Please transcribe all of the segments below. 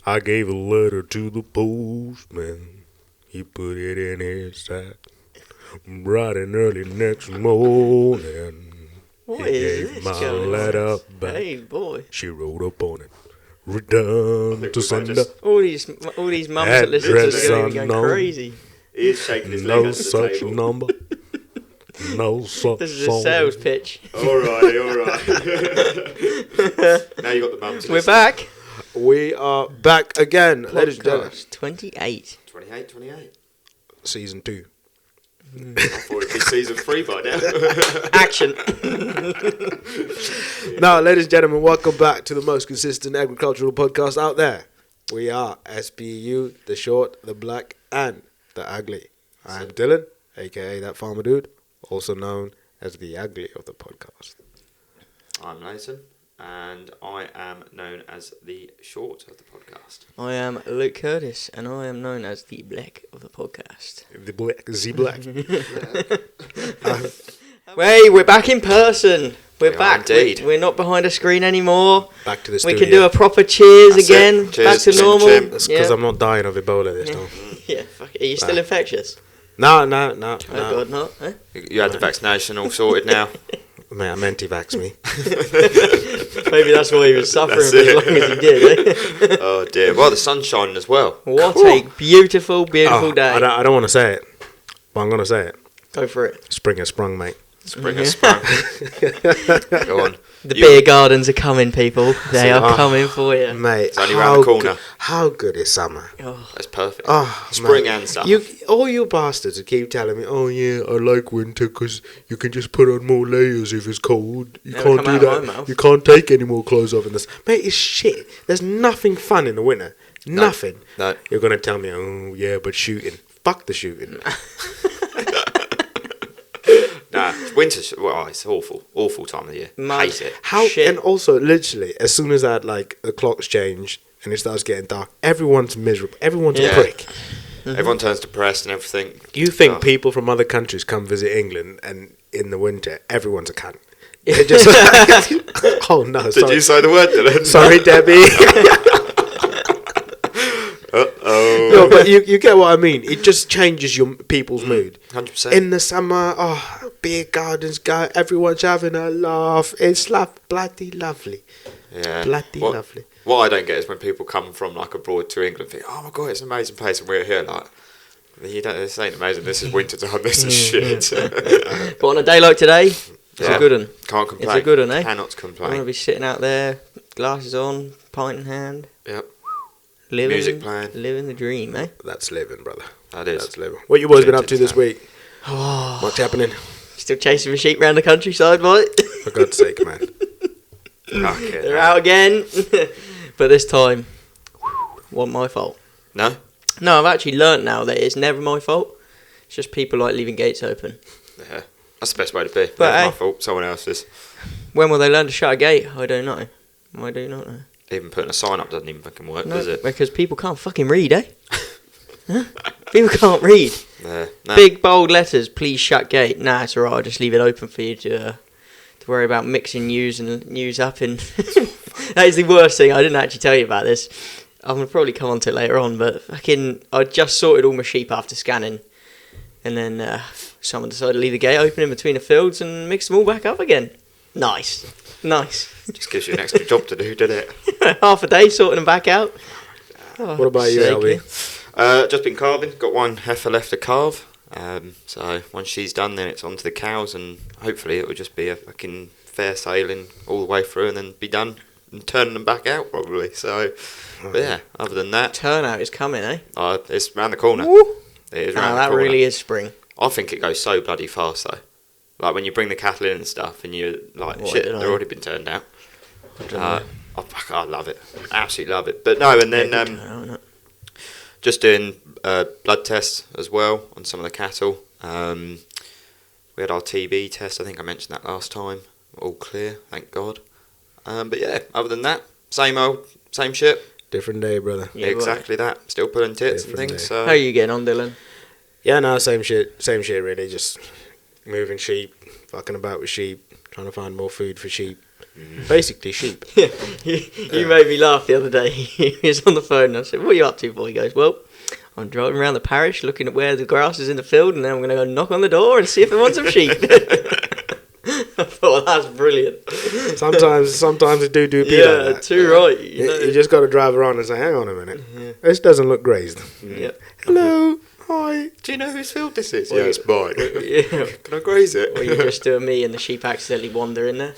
I gave a letter to the postman. He put it in his sack. Bright and early next morning. What he is gave this my going letter on? back. Hey, boy. She wrote up on it. Return to sender. All these mums that listen to this are going to be going unknown. crazy. He is shaking his leg No under the such table. number. No such This is a song. sales pitch. Alrighty, alright. Now you got the mum to We're listen. back. We are back again, ladies and gentlemen. Podcast 28. 28. Season 2. I thought it'd be season 3 by now. Action. Now, ladies and gentlemen, welcome back to the most consistent agricultural podcast out there. We are SBU, the short, the black, and the ugly. I'm Dylan, aka that farmer dude, also known as the ugly of the podcast. I'm Nathan, and I am known as the short of the podcast. I am Luke Curtis, and I am known as the black of the podcast. The black, Z black. Hey, we're back in person. We're We are back. indeed. We're not behind a screen anymore. Back to the We studio. can do a proper cheers That's again. it. Cheers, Back to chin, normal. chin. That's because I'm not dying of Ebola this time. Yeah, fuck it. Are you still infectious? No. Oh, God, not. Eh? You had the vaccination all sorted now. Mate, I'm anti-vax me. Maybe that's why he was suffering That's for as it. long as he did. Eh? Oh dear. Well, the sun's shining as well. What a beautiful, beautiful Oh, day. I don't want to say it, but I'm going to say it. Go for it. Spring has sprung, mate. Spring has sprung. Go on. The You- beer gardens are coming, people. They are Oh. coming for you. Mate, It's only round the corner. How good is summer? Oh, That's perfect. Oh, Spring mate. and summer. All you bastards who keep telling me, oh yeah, I like winter because you can just put on more layers if it's cold. You Never can't come do out of my that. mouth. You can't take any more clothes off in this. Mate, it's shit. There's nothing fun in the winter. Nothing. No. You're going to tell me, oh yeah, but shooting. Fuck the shooting. Nah, winter's well, it's awful. Awful time of the year. Mud. Hate it. How Shit. And also, literally, as soon as that, like, the clocks change and it starts getting dark, everyone's miserable. Everyone's a Yeah. prick. Everyone turns depressed and everything. You think Oh. people from other countries come visit England and in the winter, everyone's a cunt. They're just oh no, Did sorry. you say the word, Dylan? Sorry, Debbie. Uh-oh. No, but you get what I mean. It just changes your people's mood. 100%. In the summer, beer gardens, everyone's having a laugh. It's bloody lovely. Yeah. Bloody what, lovely. What I don't get is when people come from like abroad to England and think, oh my god, it's an amazing place, and we're here like, you don't. This ain't amazing. This is winter time. This is shit. but on a day like today, it's Yeah. a good one. Can't complain. It's a good one, eh? Cannot I want to complain. be sitting out there, glasses on, pint in hand, Yep. living, Music playing. living the dream, eh? That's living, brother. That is. That's living. What you boys been up to this Vintage week? Oh, What's happening? still chasing the sheep round the countryside, boy. For God's sake, man. Okay. They're out again. But this time, wasn't my fault. No. No, I've actually learnt now that it's never my fault. It's just people like leaving gates open. Yeah. That's the best way to be. But, Never my eh? fault. Someone else's. When will they learn to shut a gate? I don't know. I do not know. Even putting a sign up doesn't even fucking work, No, does it? because people can't fucking read, eh? Huh? People can't read. Yeah. No. Big bold letters, please shut gate. Nah, it's alright, I'll just leave it open for you to worry about mixing news up in. That is the worst thing. I didn't actually tell you about this. I'm going to probably come on to it later on, but fucking, I just sorted all my sheep after scanning. And then someone decided to leave the gate open in between the fields and mix them all back up again. Nice. Just gives you an extra job to do, doesn't it? Half a day sorting them back out. Oh, What about you, sake, LB? Just been calving. Got one heifer left to calve. So once she's done, then it's on to the cows, and hopefully it will just be a fucking fair sailing all the way through, and then be done and turning them back out probably. So, but yeah. Other than that, Turnout is coming, eh? it's round the corner. Woo. It is Ah, round the that corner. really is spring. I think it goes so bloody fast though. Like when you bring the cattle in and stuff, and you're like, What, shit, did I? they're already been turned out. I don't know. I love it. Absolutely love it. But no, and then Yeah, good turnout, innit? just doing blood tests as well on some of the cattle. We had our TB test. I think I mentioned that last time. All clear, thank God. But yeah, other than that, same old, same shit. Different day, brother. Yeah, Exactly that. Still pulling tits Different and things. day. So How are you getting on, Dylan? Yeah, no, same shit really. Just moving sheep, fucking about with sheep, trying to find more food for sheep, Basically sheep. You made me laugh the other day. He was on the phone and I said, "What are you up to, boy?" He goes, "Well, I'm driving around the parish looking at where the grass is in the field, and then I'm going to go knock on the door and see if they want some sheep." I thought, that's brilliant. Sometimes it do be like that. Too right. You just got to drive around and say, "Hang on a minute, this doesn't look grazed." Yeah. Hello, hi. Do you know whose field this is? Well, Yeah, it's mine. Yeah. Can I graze it? Or you just do me and the sheep accidentally wander in there.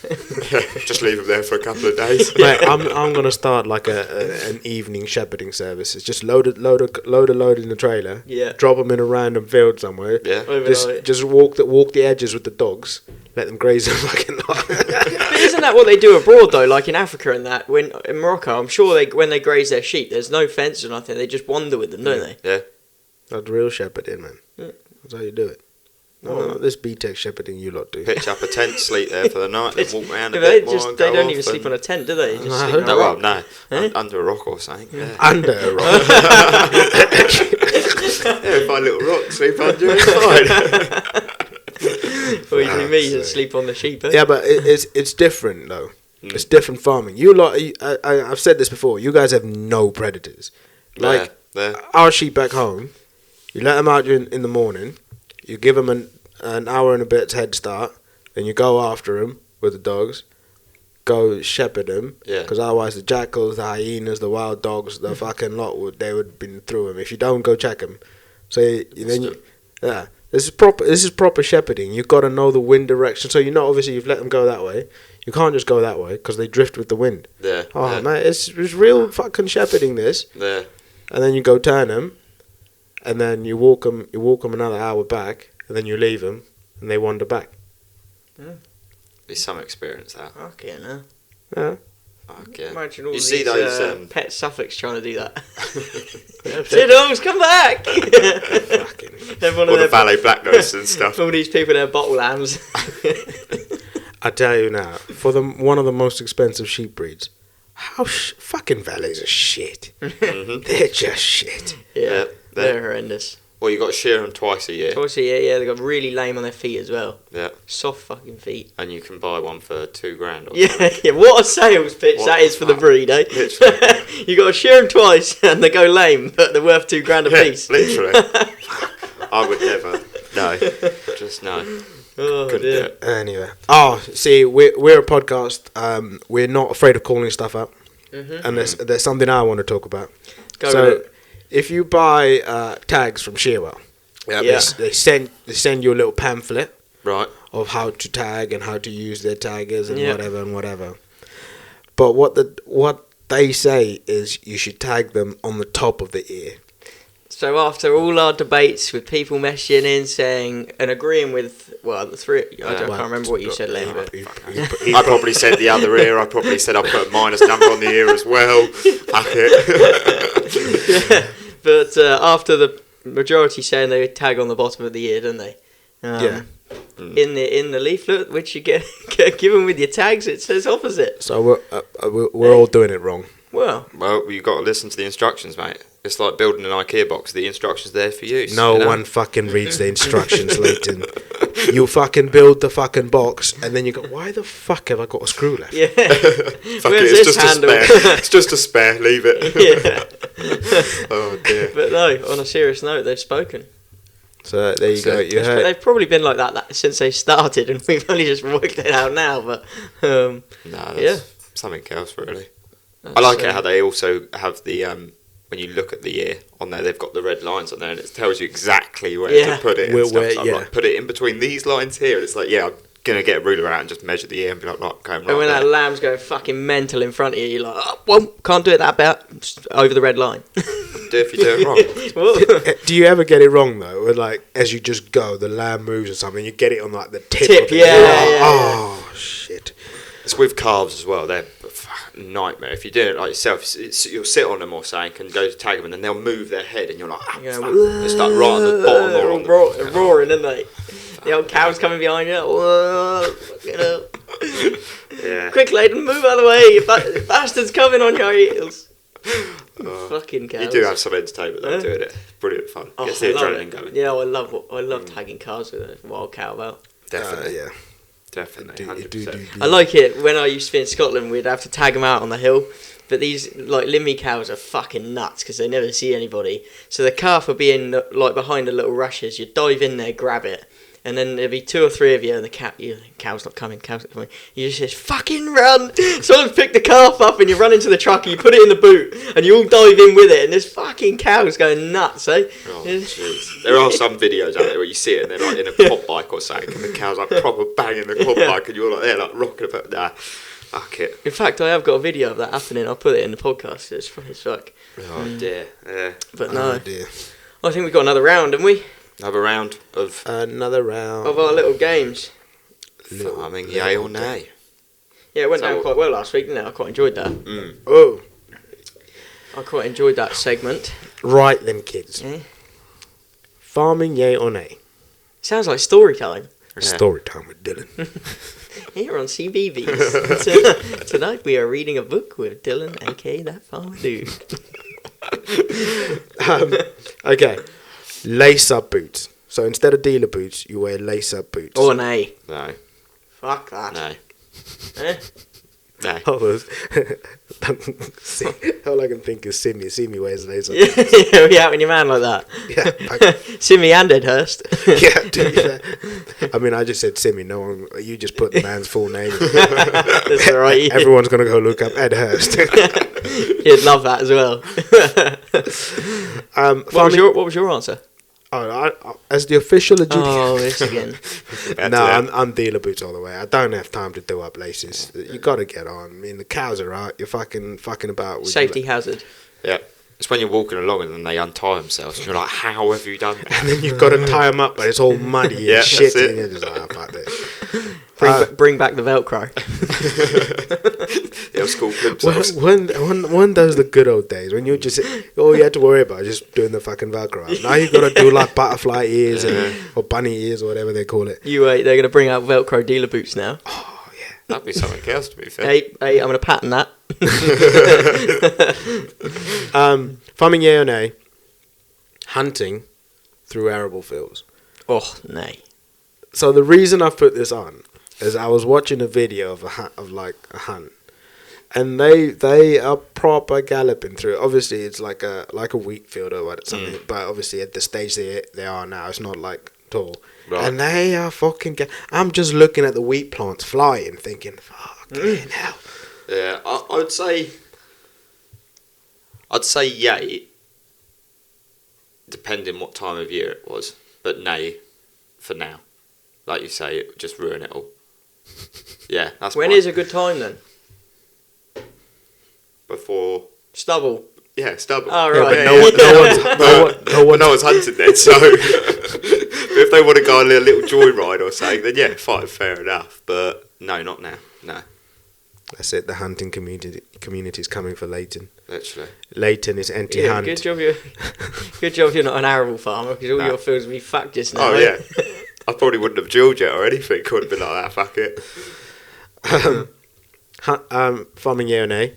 Just leave them there for a couple of days. Mate, I'm gonna start like an evening shepherding service. It's just load in the trailer. Yeah. Drop them in a random field somewhere. Yeah. Overnight. Just walk the edges with the dogs. Let them graze them like a lot. But isn't that what they do abroad though? Like in Africa and that, when in Morocco, I'm sure when they graze their sheep, there's no fence or nothing. They just wander with them, don't they? Yeah. That's real shepherding, man. Yeah. That's how you do it. No, this B-Tech shepherding you lot do. Pitch up a tent, sleep there for the night, and walk around a They bit more. And they go don't off even sleep and- on a tent, do they? They just No. sleep on a No, rock. well, no. Eh? Under a rock or something. Yeah. Under a rock. Yeah, find a little rock, sleep under it, it's fine. Or you do me and sleep on the sheep. Eh? Yeah, but it's different though. It's different farming. You lot, I've said this before. You guys have no predators. Like there. our sheep back home, you let them out in the morning. You give them an hour and a bit's head start. Then you go after them with the dogs. Go shepherd them. Yeah. Because otherwise the jackals, the hyenas, the wild dogs, the fucking lot would have been through them. If you don't go check them, so yeah. This is proper shepherding. You've got to know the wind direction. So obviously you've let them go that way. You can't just go that way because they drift with the wind. Yeah. Oh yeah. man, it's real fucking shepherding this. There. And then you go turn them, and then you walk them another hour back, and then you leave them, and they wander back. It's some experience, that. Okay, no. Yeah. Fuck yeah. Imagine all You these see those, pet Suffolks trying to do that. Say, dogs, come back! Everyone all of the their valet black nose and stuff. all these people in their bottle lambs. I tell you now, for one of the most expensive sheep breeds, how fucking valets are shit. They're just shit. Yeah, they're- they're horrendous. Well, you got to shear them twice a year. Twice a year, yeah, they got really lame on their feet as well. Yeah. Soft fucking feet. And you can buy one for $2,000 or Yeah, something. yeah, what a sales pitch What that the is for the fuck? breed, eh? Literally. You got to shear them twice and they go lame, but they're worth $2,000 a Yeah, piece. literally. I would never. No. Just no. Oh, Couldn't do dear. it. Anyway, see, we're a podcast. We're not afraid of calling stuff out, and there's something I want to talk about. Go So, with it. if you buy tags from Shearwell, Yeah. they send you a little pamphlet Right. of how to tag and how to use their taggers and Yeah. whatever. But what they say is you should tag them on the top of the ear. So after all our debates with people messaging in saying and agreeing with, well, the three, I can't remember what you said, Len, but I probably said the other ear. I probably said I put a minus number on the ear as well. Fuck it. yeah. But after the majority saying they would tag on the bottom of the ear, don't they? Yeah. In the leaflet which you get given with your tags, it says opposite. So we're all doing it wrong. Well, Well, you got to listen to the instructions, mate. It's like building an IKEA box. The instructions there for use. No you know? one fucking reads the instructions, Leighton. You fucking build the fucking box, and then you go, why the fuck have I got a screw left? yeah. Fuck Where's it, it's this just handle? a spare. It's just a spare. Leave it. Yeah. Oh dear. But no, on a serious note, they've spoken. So there you go. You But heard. they've probably been like that since they started, and we've only just worked it out now. But No, that's yeah. something else really. I like That's, it how they also have the when you look at the ear on there, they've got the red lines on there, and it tells you exactly where Yeah. to put it. And Where- stuff. where- So I'm yeah. like, put it in between these lines here. And it's like, yeah, I'm gonna get a ruler out and just measure the ear and be like, right, going right And when there. that lamb's going fucking mental in front of you, you're like, oh, well, can't do it that bit. Just over the red line. Do if you do it wrong. Whoa. Do you ever get it wrong though? Where like as you just go, the lamb moves or something, you get it on like the tip. Tip, of the yeah, ear. yeah, Oh shit. It's with calves as well. They're a fucking nightmare. If you do it like yourself, you'll sit on them or something and go to tag them, and then they'll move their head, and you're like, ah, You go, fuck. They start right on the bottom or on the roaring, isn't they? The old cow's coming behind you. Whoa, you know. Yeah. Quick, Leighton, move out of the way. You bastard's coming on your heels. Fucking cows. You do have some entertainment though doing it. Brilliant fun. Oh, Gets the I love adrenaline it. going. Yeah, I love tagging cars with a wild cow about. Definitely. Yeah. Definitely, It do 100%. I like it. When I used to be in Scotland, we'd have to tag them out on the hill. But these like Limmy cows are fucking nuts because they never see anybody. So the calf will be in like behind the little rushes. You dive in there, grab it, and then there'll be 2 or 3 of you, and the cow's not coming, cow's not coming. You just fucking run. Someone's picked the calf up, and you run into the truck, and you put it in the boot, and you all dive in with it, and this fucking cow's going nuts, eh? Oh, jeez. There are some videos out there where you see it and they're like in a quad bike or something, and the cow's like proper banging the quad bike, and you're like there, like rocking about. Nah, fuck it. In fact, I have got a video of that happening. I'll put it in the podcast. It's funny as fuck. Oh dear. Yeah. But no, Oh, dear. I think we've got another round, haven't we? Another round of Another round. Of our little games. farming, yay or nay? Yeah, it went So down what- quite well last week, didn't it? I quite enjoyed that. Oh, I quite enjoyed that segment. right then, kids. Yeah. Farming, yay or nay? Sounds like story time. Yeah. Story time with Dylan. Here on CBBS. Tonight we are reading a book with Dylan, aka that farmer dude. Okay, lace-up boots. So instead of dealer boots, you wear lace-up boots. Or nay. No, Fuck that. no, Eh? no. See, all I can think is Simi wears lace-up. Yeah, we out in your man like that. Yeah, Simi and Edhurst. yeah. To be fair. I mean, I just said Simi. No one. You just put the man's full name. That's alright. Everyone's gonna go look up Ed Hurst. He'd love that as well. What was your answer? As the official adjudicator. Oh, this again. No, I'm dealer boots all the way. I don't have time to do up laces. You got to get on. I mean, the cows are out. You're fucking about with Safety hazard. Yeah. It's when you're walking along and then they untie themselves. And you're like, how have you done that? And then you've got to tie them up, but it's all muddy Yeah, and shit. that's it. And you're just like, oh, fuck this. Bring back the Velcro. They'll school themselves. When those the good old days when you just all you had to worry about was just doing the fucking Velcro up. Now you got to do like butterfly ears or bunny ears or whatever they call it. You wait, they're going to bring out Velcro dealer boots now. Oh yeah. That'd be something else, to be fair. Hey, I'm going to patent that. Farming, yeah or nay? Hunting through arable fields. Oh, nay. So the reason I put this on is I was watching a video of a hunt, and they are proper galloping through. Obviously, it's like a wheat field or something, but obviously at the stage they are now, it's not like tall. Right. And they are fucking. I'm just looking at the wheat plants flying, thinking, "Fucking hell." Yeah, I'd say yay, depending what time of year it was, but nay for now. Like you say, it would just ruin it all. Yeah, that's When mine. is a good time then? Before. Stubble. Yeah, stubble. Oh, Yeah, right. but No one's hunting then, so. But if they want to go on a little joyride or something, then yeah, fine, fair enough. But no, not now. No, That's it. The hunting community is coming for Leighton. literally. Leighton is Yeah, anti-hunt. good job you're not an arable farmer because all No. your fields would be fucked just now. Oh, eh? yeah. I probably wouldn't have drilled yet or anything. Could have been like that, fuck it. Farming, yeah or nay?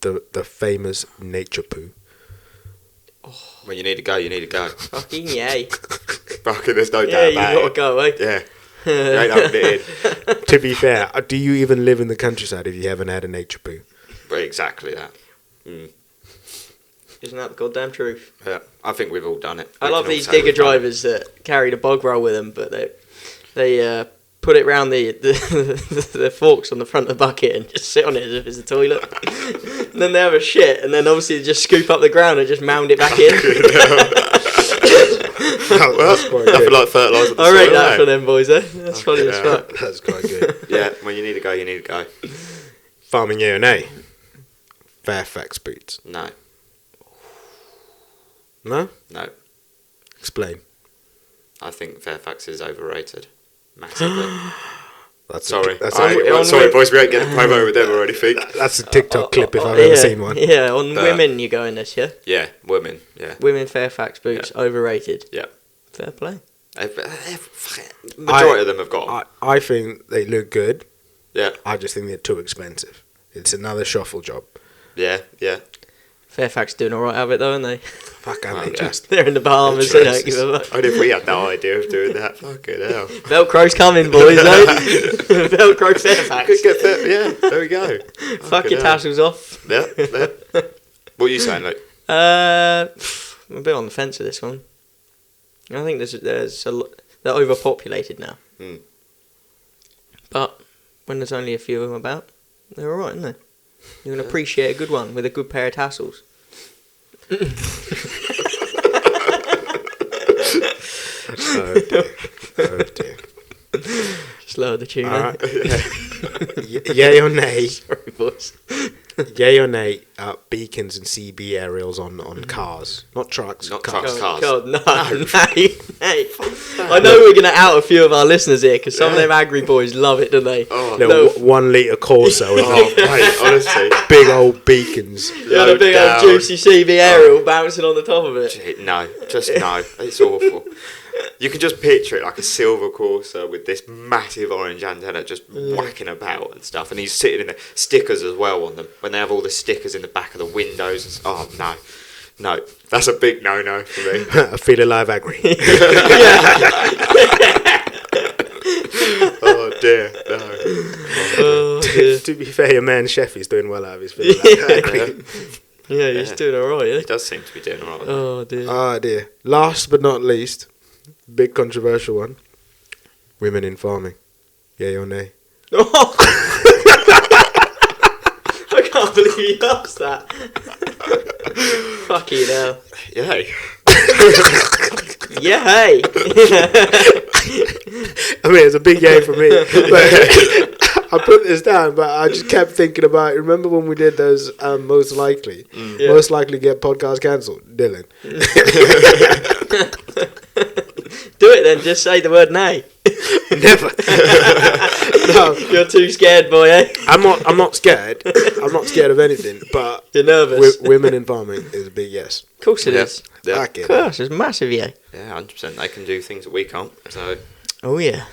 The famous nature poo. When you need to go, you need to go. Fucking yay. Fucking, there's no Yeah, doubt you about gotta it. go, eh? Yeah. You ain't holding it in. To be fair, do you even live in the countryside if you haven't had a nature poo? But exactly that. Mm. Isn't that the goddamn truth? Yeah, I think we've all done it. I We love can all these say digger we've done it. drivers that carry the bog roll with them, but they put it round the forks on the front of the bucket and just sit on it as if it's a toilet. And then they have a shit, and then obviously they just scoop up the ground and just mound it back in. Well, that's quite Nothing good. like fertiliser. I rate that for them boys, eh? That's funny as yeah. fuck. That's quite good. Yeah, when you need to go, you need to go. Farming, yeah or nay? Fairfax boots. No, No? no. Explain. I think Fairfax is overrated. Massively. That's Sorry. That's Sorry, boys, we ain't getting a promo with them or anything. That's a TikTok clip if I've yeah, ever seen one. Yeah, on But- women you go in this, yeah? Yeah, women, yeah. Women Fairfax boots, overrated. Yeah. Fair play. Majority of them have got 'em. I think they look good. Yeah, I just think they're too expensive. It's another shuffle job. yeah, yeah. Fairfax doing alright out of it though, aren't they? Fuck, I Oh, mean, yeah. just They're in the Bahamas, they don't give a fuck. And if we had no idea of doing that, fucking hell. Velcro's coming, boys, eh? Velcro Fairfax. Could get that, yeah, there we go. Fuck your hell. tassels off. Yeah, yeah. What are you saying, Luke? I'm a bit on the fence with this one. I think there's a lot. They're overpopulated now. Mm. But when there's only a few of them about, they're alright, aren't they? You can appreciate a good one with a good pair of tassels. oh dear. Oh dear. Just lower the tune. All eh? right. Yay or nay? Sorry, boys. Yay or nay? Beacons and CB aerials on cars, not trucks. Not cars. trucks. Cars. God, no. I know we're going to out a few of our listeners here because some of them agri boys love it, don't they? Oh, Little 1 litre Corso with oh mate, honestly. big old beacons. Yeah, the big old down. juicy CB aerial bouncing on the top of it. No, just no. It's awful. You can just picture it like a silver Corsa with this massive orange antenna just whacking about and stuff. And he's sitting in the stickers as well on them. When they have all the stickers in the back of the windows. And oh, no. No, that's a big no-no for me. I feel alive, agri. Oh, dear. No. Oh, dear. To be fair, your man Sheffy's doing well out of his feel alive, agri. Yeah, he's doing alright, He yeah? does seem to be doing alright. Oh, dear. Oh dear. Last but not least, big controversial one. Women in farming. Yay or nay? I can't believe you asked that. Fucking hell. Yay. Yeah, hey. I mean, it's a big yay for me. But I put this down, but I just kept thinking about. Remember when we did those most likely, Yeah. most likely get podcast cancelled? Dylan. Do it then, just say the word nay. Never. No, You're too scared, boy, eh? I'm not. I'm not scared. I'm not scared of anything. But You're nervous. women in farming is a big yes. Of course it is. Yeah. I get Of it. course, it's massive, yeah. Yeah, 100%. They can do things that we can't. So, Oh, yeah.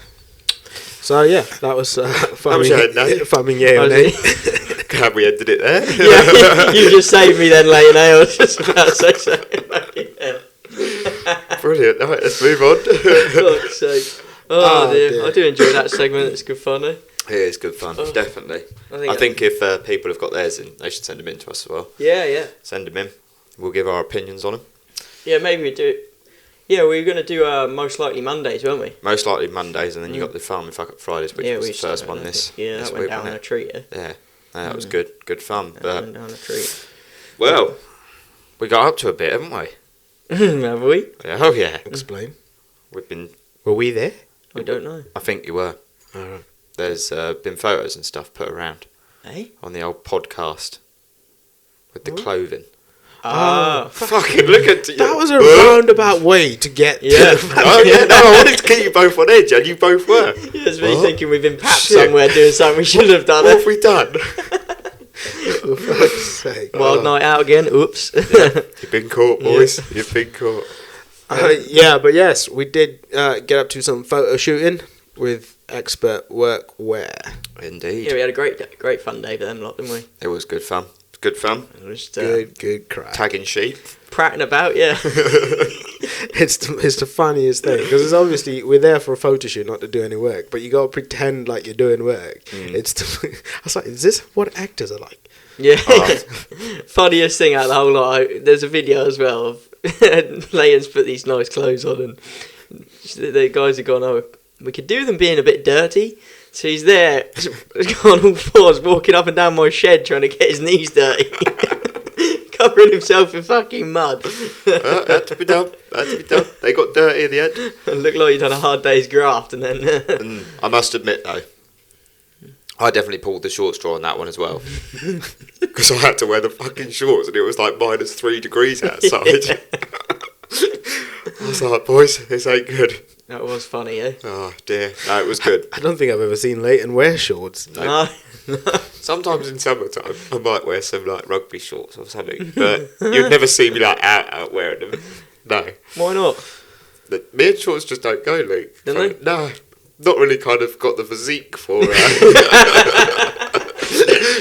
So yeah, that was farming. saying no. Farming yay or Was nay. it? glad we ended it there. Yeah, you just saved me then, Lane. I was just about to say something. Brilliant. All right, let's move on. Fuck's sake. Oh, dear. I do enjoy that segment. It's good fun, eh? It is good fun, definitely. I I think if people have got theirs in, they should send them in to us as well. Yeah. Send them in. We'll give our opinions on them. Yeah, maybe we do. Yeah, we were going to do most likely Mondays, weren't we? Most likely Mondays, and then you got the Farming Fuck Up Fridays, which was the first one this that went week, down wasn't a it? treat, yeah. Yeah, that was good fun. That But went down a treat. well, we got up to a bit, haven't we? Have we? Yeah, oh yeah, Explain. we've been. Were we there? I don't know. I think you were. Alright. There's been photos and stuff put around Eh? on the old podcast with the What? clothing. Ah. Fucking look at you. That was a roundabout way to get. Yeah. Oh yeah, no, I wanted to keep you both on edge, and you both were. Yeah, it's me What? thinking we've been papped Shit. somewhere doing something we should have done. What Eh? have we done? For fuck's sake. Wild night out again. Oops. You've been caught, boys. You've been caught. Yeah, but yes, we did get up to some photo shooting with expert workwear. Indeed. Yeah, we had a great fun day for them lot, didn't we? It was good fun. Good fun. It was just, Good crack. Tagging sheep. prattling about, yeah. It's the funniest thing because it's obviously we're there for a photo shoot, not to do any work. But you gotta pretend like you're doing work. I was like, is this what actors are like? Yeah. Oh. Funniest thing out of the whole lot, there's a video as well of Leighton's put these nice clothes on and the guys have gone, oh, we could do them being a bit dirty. So he's there, on all fours, walking up and down my shed trying to get his knees dirty. Covering himself in fucking mud. Had to be done. Had to be done. They got dirty in the end. It looked like he'd done a hard day's graft and then... And I must admit, though, I definitely pulled the short straw on that one as well. Because I had to wear the fucking shorts and it was like -3 degrees outside. I was like, boys, this ain't good. That was funny, eh? Oh, dear. No, it was good. I don't think I've ever seen Leighton wear shorts. No. Sometimes in summertime, I might wear some like rugby shorts or something, but you'd never see me like out wearing them. No. Why not? Me and shorts just don't go, Luke. Don't they? No. Not really kind of got the physique for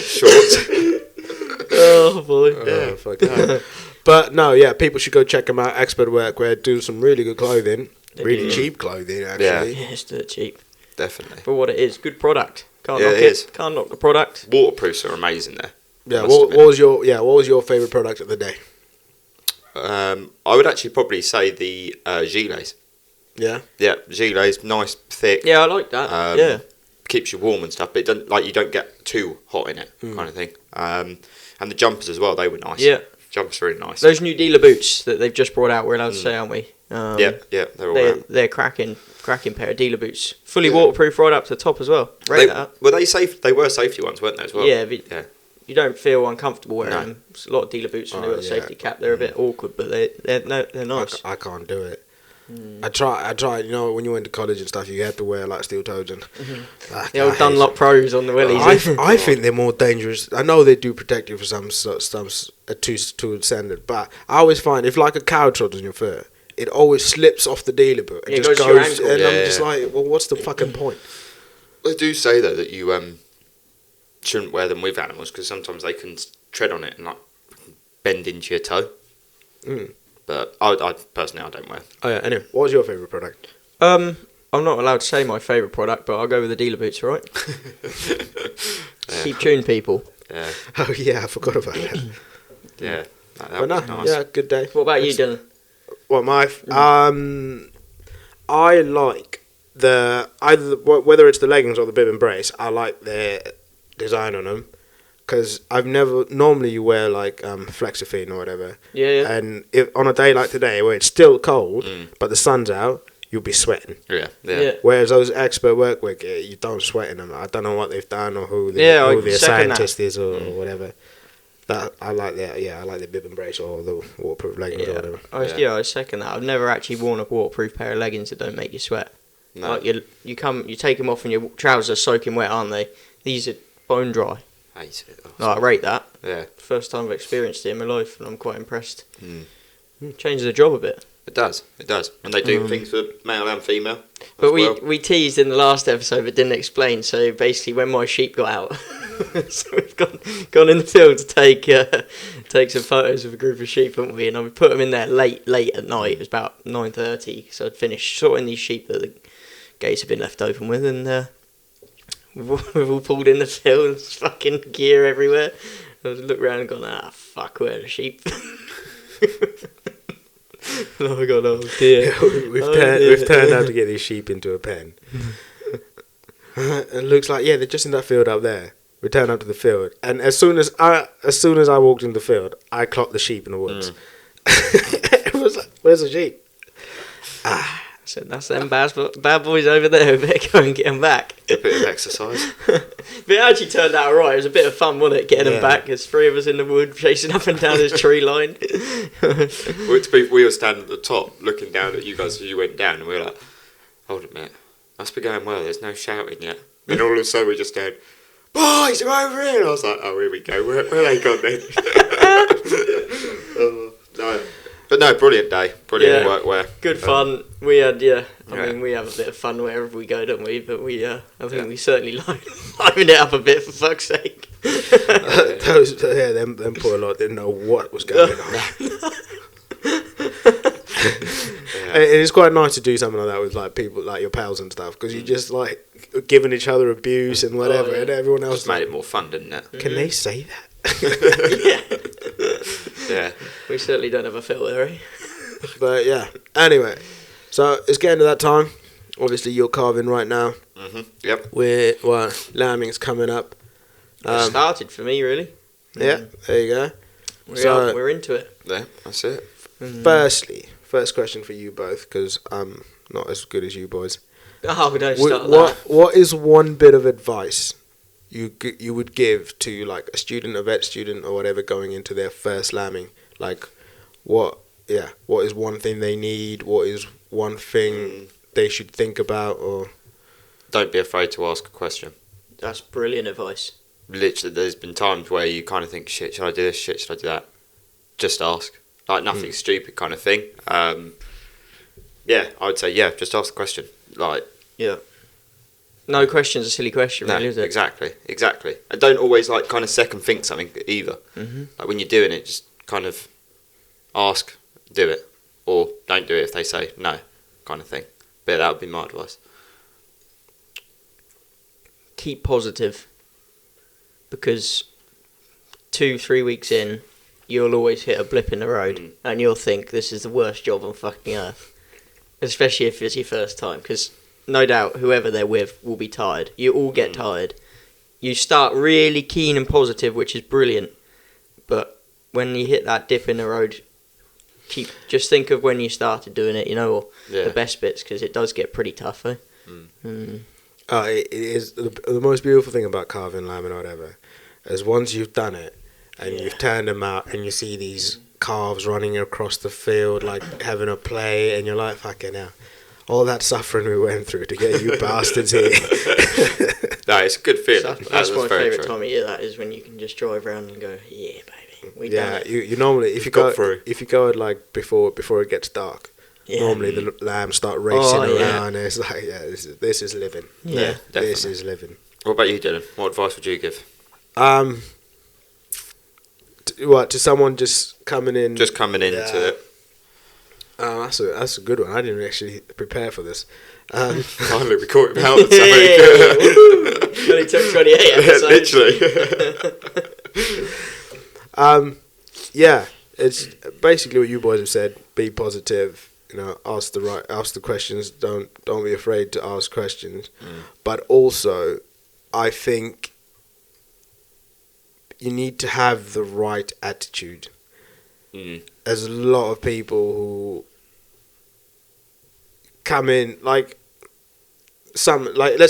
shorts. Oh, boy. Oh, fucking hell. But no, yeah, people should go check them out. Expert Workwear do some really good clothing, They really do. cheap clothing actually. Yeah, it's dirt cheap. Definitely. For what it is, good product. Can't Yeah, knock it it. is. Can't knock the product. Waterproofs are amazing there. Yeah, Must what admit. was your favorite product of the day? I would actually probably say the gilets. Yeah, Yeah, gilets, nice, thick. Yeah, I like that. Yeah. Keeps you warm and stuff, but it doesn't, like, you don't get too hot in it, kind of thing. And the jumpers as well, they were nice. Yeah. Jumpers are really nice. Those new dealer boots that they've just brought out, we're allowed to say, aren't we? Yeah, they're all right. They're cracking pair of dealer boots. Fully waterproof right up to the top as well. Rate that. Were they safe? They were safety ones, weren't they, as well? Yeah, but Yeah. you don't feel uncomfortable wearing No. them. There's a lot of dealer boots when they've got a yeah. safety cap. They're a bit awkward, but they're nice. I can't do it. I tried. You know, when you went to college and stuff, you had to wear like steel toes and The old Dunlop Pros on the willies. I think they're more dangerous. I know they do protect you for some to a standard, but I always find if like a cow trods on your foot, it always slips off the dealer boot and Yeah, it just goes to your goes. ankle. And I'm Yeah, just yeah. like, well, what's the fucking point? They do say, though, that you shouldn't wear them with animals because sometimes they can tread on it and like bend into your toe. Mm. But I personally, I don't wear. Oh yeah. Anyway, what was your favorite product? I'm not allowed to say my favourite product, but I'll go with the dealer boots, right? Keep tuned, people. Yeah, Oh yeah, I forgot about that. yeah. That But no, was nice. yeah, good day. What about you, Dylan? What I like whether it's the leggings or the bib and brace. I like their design on them because I've never normally you wear like Flexifin or whatever, Yeah. and if on a day like today where it's still cold but the sun's out, you'll be sweating. Yeah. Whereas those expert workwear gear, you don't sweat in them. I don't know what they've done or who the I second scientist is or whatever. That I like that. Yeah, I like the bib and brace or the waterproof leggings or whatever. I second that. I've never actually worn a waterproof pair of leggings that don't make you sweat. No. Like you take them off and your trousers are soaking wet, aren't they? These are bone dry. I hate it. Oh, No, I rate that. Yeah, First time I've experienced it in my life, and I'm quite impressed. Mm. Changes the job a bit. it does. It does. And they do things for male and female. But as well. we teased in the last episode, but didn't explain. So basically, when my sheep got out, so we've gone in the field to take some photos of a group of sheep, haven't we? And we put them in there late at night. It was about 9:30, so I'd finished sorting these sheep that the gates had been left open with, and we've all pulled in the field. And there's fucking gear everywhere. I was looked around and gone, fuck, where are the sheep? Oh god, oh dear. We've turned out to get these sheep into a pen. It looks like they're just in that field up there. We turned up to the field, and as soon as I walked in the field, I clocked the sheep in the woods. It was like, where's the sheep? So that's them bad boys over there. We better go and get them back. A bit of exercise. But it actually turned out alright. It was a bit of fun, wasn't it? Getting them back. There's three of us in the wood chasing up and down this tree line. We were standing at the top looking down at you guys as you went down, and we were like, hold a minute, must be going well, there's no shouting yet. Then all of a sudden we just heard, boys, they're over here. And I was like, oh, here we go, where they gone then? No. But no, brilliant day, brilliant workwear. Good fun. We had, I mean, we have a bit of fun wherever we go, don't we? But I think we certainly livened it up a bit, for fuck's sake. Them poor lot didn't know what was going on. It's quite nice to do something like that with like people like your pals and stuff, because you just like giving each other abuse and whatever, and everyone else Just made it more fun, didn't it? Can they say that? Yeah. We certainly don't have a filter, eh? But yeah. Anyway, so it's getting to that time. Obviously, you're carving right now. Yep. Lambing's coming up. It started for me, really. Yeah, there you go. We're into it. Yeah, that's it. First question for you both, because I'm not as good as you boys. Oh, we don't start that. What is one bit of advice you would give to like a student, a vet student, or whatever going into their first lambing? Like, what is one thing they need? What is one thing they should think about? Or don't be afraid to ask a question. That's brilliant advice. Literally, there's been times where you kind of think, shit, should I do this? Shit, should I do that? Just ask. Like, nothing stupid kind of thing. I would say, just ask the question. Like, yeah. No question's a silly question, really, is it? Exactly. And don't always, like, kind of second think something either. Mm-hmm. Like, when you're doing it, just kind of ask, do it, or don't do it if they say no, kind of thing. But that would be my advice. Keep positive, because 2-3 weeks in, you'll always hit a blip in the road, and you'll think this is the worst job on fucking earth, especially if it's your first time, because no doubt whoever they're with will be tired. You all get tired. You start really keen and positive, which is brilliant, but when you hit that dip in the road, just think of when you started doing it, or the best bits, because it does get pretty tough, eh? It is the most beautiful thing about carving lamb or whatever, is once you've done it and you've turned them out and you see these calves running across the field like having a play, and you're like, fucking hell, all that suffering we went through to get you bastards here. No, it's a good feeling. That's my favourite time of year. That is when you can just drive around and go, yeah, baby, we done it. You normally if you go at like before it gets dark. Yeah. Normally the lambs start racing around, and it's like, this is living. Yeah, this is living. What about you, Dylan? What advice would you give? To someone just coming in? Just coming into it. That's a good one. I didn't actually prepare for this. Finally, we caught him out. Only took 28 episodes. Literally. It's basically what you boys have said. Be positive. Ask the questions. Don't be afraid to ask questions. But also, I think you need to have the right attitude. There's a lot of people who come in let's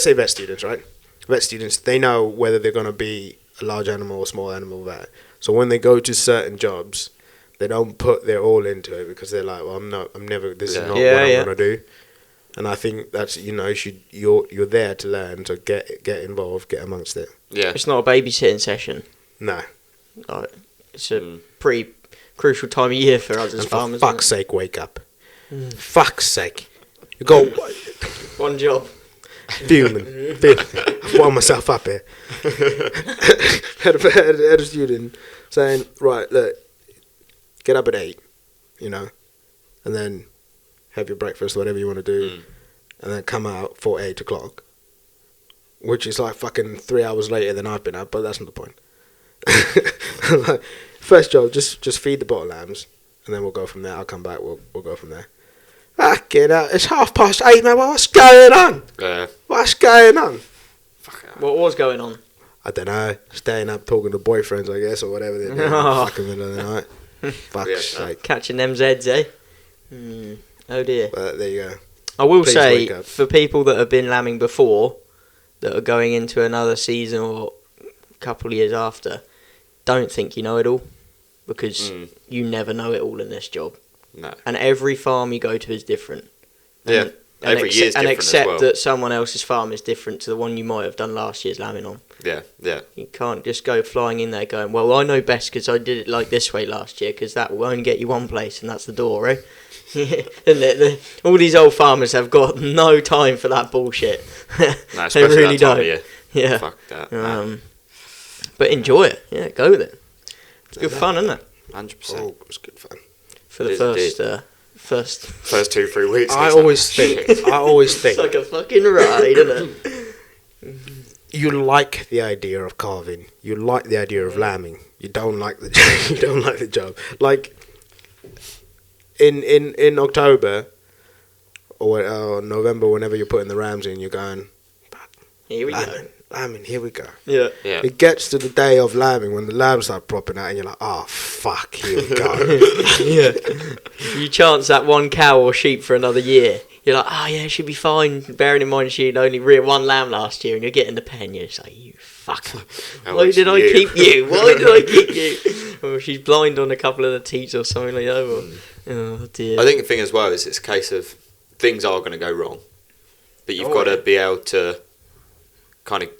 say vet students, right? Vet students, they know whether they're going to be a large animal or small animal vet. So when they go to certain jobs, they don't put their all into it, because they're like, well, this is not what I'm going to do. And I think that's, you're there to learn, so get involved, get amongst it. Yeah. It's not a babysitting session. No. It's a pretty crucial time of year for us as farmers. For fuck's sake, wake up. Fuck's sake. You got one job. Fuming. I've wound myself up here. had a student saying, right, look, get up at 8, and then have your breakfast, whatever you want to do, and then come out for 8 o'clock, which is like fucking 3 hours later than I've been up, but that's not the point. First job, just feed the bottle lambs, and then we'll go from there. I'll come back, we'll go from there. Fucking hell, it's 8:30, man, what's going on? What's going on? What was going on? I don't know, staying up talking to boyfriends, I guess, or whatever they're doing in the fucking middle of the night. Fuck's sake. Catching them Zeds, eh? Oh dear. But there you go. I will say, for people that have been lambing before, that are going into another season or a couple of years after, don't think you know it all, because you never know it all in this job. No. And every farm you go to is different. Every year is different and accept as well. that someone else's farm is different to the one you might have done last year's lambing on. Yeah. You can't just go flying in there going, well, I know best because I did it like this way last year, because that will only get you one place, and that's the door, eh? And all these old farmers have got no time for that bullshit. No, they really don't. Yeah. Fuck that. But enjoy it. Yeah, go with it. It's good fun, isn't it? 100%. Oh, it was good fun. For the first 2-3 weeks. I always think. It's like a fucking ride, isn't it? You like the idea of carving. You like the idea of lambing. You don't like the job. You don't like the job. Like in October or November, whenever you're putting the rams in, you're going, here we go. Lambing, here we go. Yeah. It gets to the day of lambing when the lambs start propping out, and you're like, oh fuck, here we go. Yeah. You chance that one cow or sheep for another year. You're like, oh yeah, it should be fine. Bearing in mind she'd only reared one lamb last year, and you're getting the pen. You're just like, you fucker. Why did I keep you? Why did I keep you? Or she's blind on a couple of the teats or something like that. Or, oh dear. I think the thing as well is it's a case of things are going to go wrong, but you've got to be able to kind of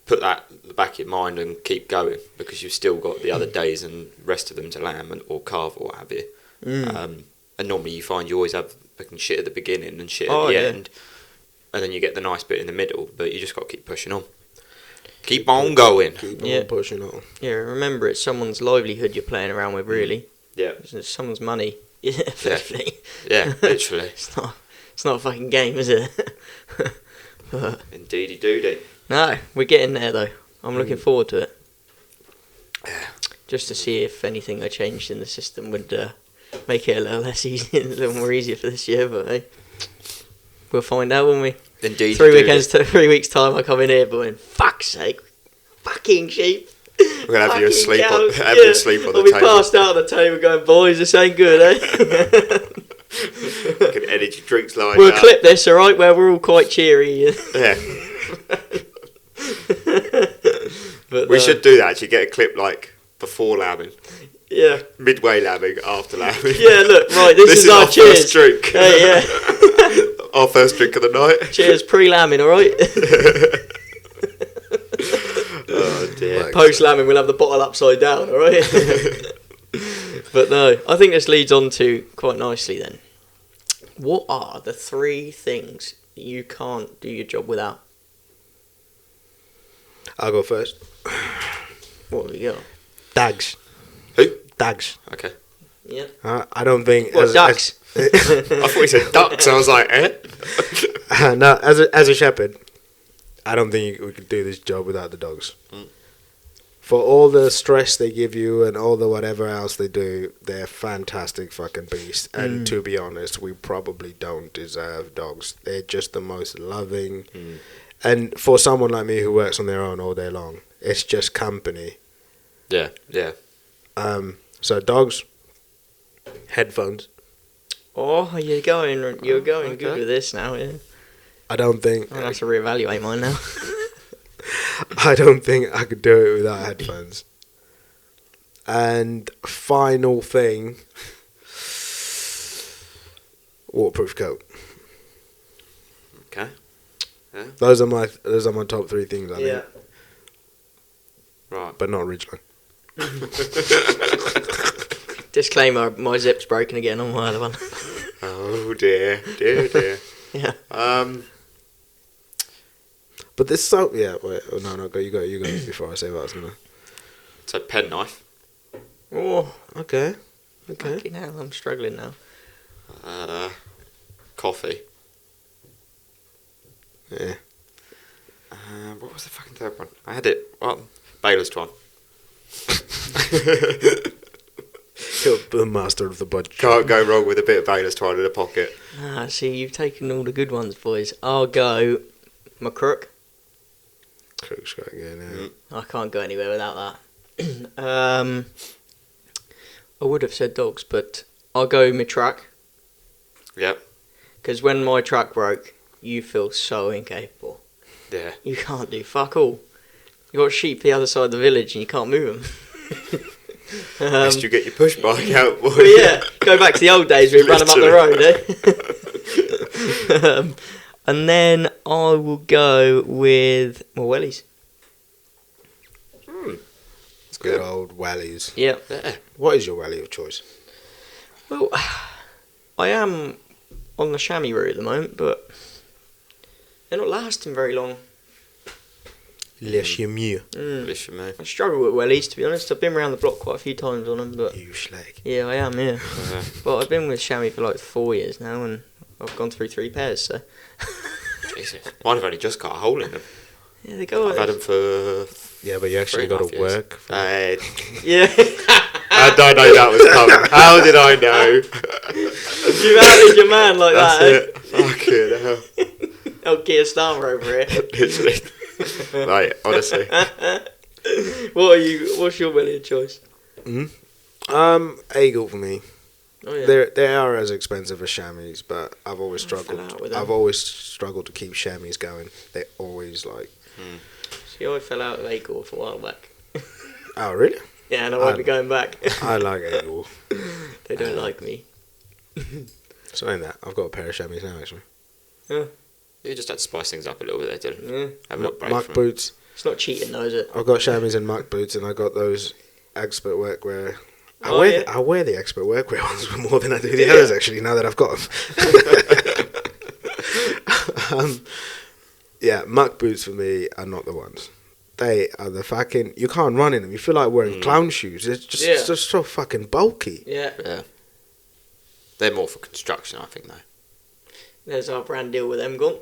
put that at the back of your mind and keep going, because you've still got the other days and rest of them to lamb or carve or what have you. And normally you find you always have fucking shit at the beginning and shit at the end, and then you get the nice bit in the middle, but you just got to keep pushing on. Keep on going. Keep on pushing on. Yeah, remember, it's someone's livelihood you're playing around with, really. Yeah. It's someone's money. Effectively. Yeah, literally. It's not a fucking game, is it? But, Indeedy doody. no, we're getting there though. I'm looking forward to it. Yeah. Just to see if anything I changed in the system would make it a little less easy, a little more easier for this year. But hey, we'll find out, won't we? Indeed. 3 weeks time, I come in here going, fuck's sake, fucking sheep. We're gonna have you fucking asleep cows." on, have you asleep on the I'll be table. passed out on the table going, boys, this ain't good, eh? Fucking energy drinks lined We'll up. clip this, alright, where we're all quite cheery. Yeah. But, We should do that. Actually, get a clip like before lambing, Yeah. midway lambing, after lambing. Yeah, look, right, this is our cheers. first drink. Hey, yeah. Our first drink of the night. Cheers, pre-lambing, alright? Oh dear. Post-lambing, we'll have the bottle upside down, alright? But no, I think this leads on to quite nicely then. What are the 3 things that you can't do your job without? I'll go first. What have you got? Dags. Who? Dags. Okay. Yeah. I don't think. What, ducks? I thought you said ducks. I was like, eh? No, as a shepherd, I don't think we could do this job without the dogs. Mm. For all the stress they give you and all the whatever else they do, they're fantastic fucking beasts. And to be honest, we probably don't deserve dogs. They're just the most loving. Mm. And for someone like me who works on their own all day long, it's just company. Yeah. Yeah. So dogs, headphones. Oh, you're going okay. good with this now, yeah. I don't think I'm going to have to reevaluate mine now. I don't think I could do it without headphones. And final thing, waterproof coat. Okay. Yeah. Those are my top 3 things. I think, Right. but not originally. Disclaimer, my zip's broken again on my other one. Oh dear. Yeah. But this so wait, no, go you go before I say what I was gonna. So penknife. Oh, Okay. fucking hell, I'm struggling now. Coffee. Yeah. What was the fucking third one? I had it. Well, Baylor's twine. You're the master of the budget. Can't go wrong with a bit of Baylor's twine in a pocket. Ah, see, you've taken all the good ones, boys. I'll go my crook. Crook's got again. Yeah. Mm. I can't go anywhere without that. I would have said dogs, but I'll go my truck. Yep. Because when my truck broke, you feel so incapable. Yeah. You can't do fuck all. You got sheep the other side of the village and you can't move them. Best you get your push bike out, boy. But yeah, go back to the old days where we ran them up the road, eh? And then I will go with my wellies. It's Good good. old wellies. Yeah. Yeah. What is your welly of choice? Well, I am on the chamois route at the moment, but they're not lasting very long. Le Chimieux. Wish for me. I struggle with wellies, to be honest. I've been around the block quite a few times on them, but You schlag. yeah, I am, yeah. Yeah. But I've been with chamois for like 4 years now, and I've gone through 3 pairs, so. Jesus. Mine have only just got a hole in them. Yeah, they go. I've had them for... Yeah, but you actually 3.5 got to years. work. Yeah. How did I know that was coming? How did I know? You've outed your man like That's that, it. Fucking hell. eh? Oh, Keir Starmer over here. Literally. Right, honestly. What's your welly of choice? Eagle for me. Oh, yeah. They are as expensive as chamois, but I've always fell out struggled. with them. I've always struggled to keep chamois going. They always like. See, I fell out of Acor for a while back. Oh really? Yeah, and I won't be going back. I like Eagle. They don't like me. So in that, I've got a pair of chamois now actually. You just had to spice things up a little bit there, Dylan. Yeah. Have a little break Muck from boots. It's not cheating though, is it? I've got chamois and muck boots, and I got those expert workwear. Oh, I wear the expert workwear ones more than I do the Yeah. others actually. Now that I've got them. Yeah, muck boots for me are not the ones. they are the fucking. You can't run in them. You feel like wearing clown shoes. It's just so fucking bulky. Yeah. Yeah. They're more for construction, I think, though. There's our brand deal with them gone.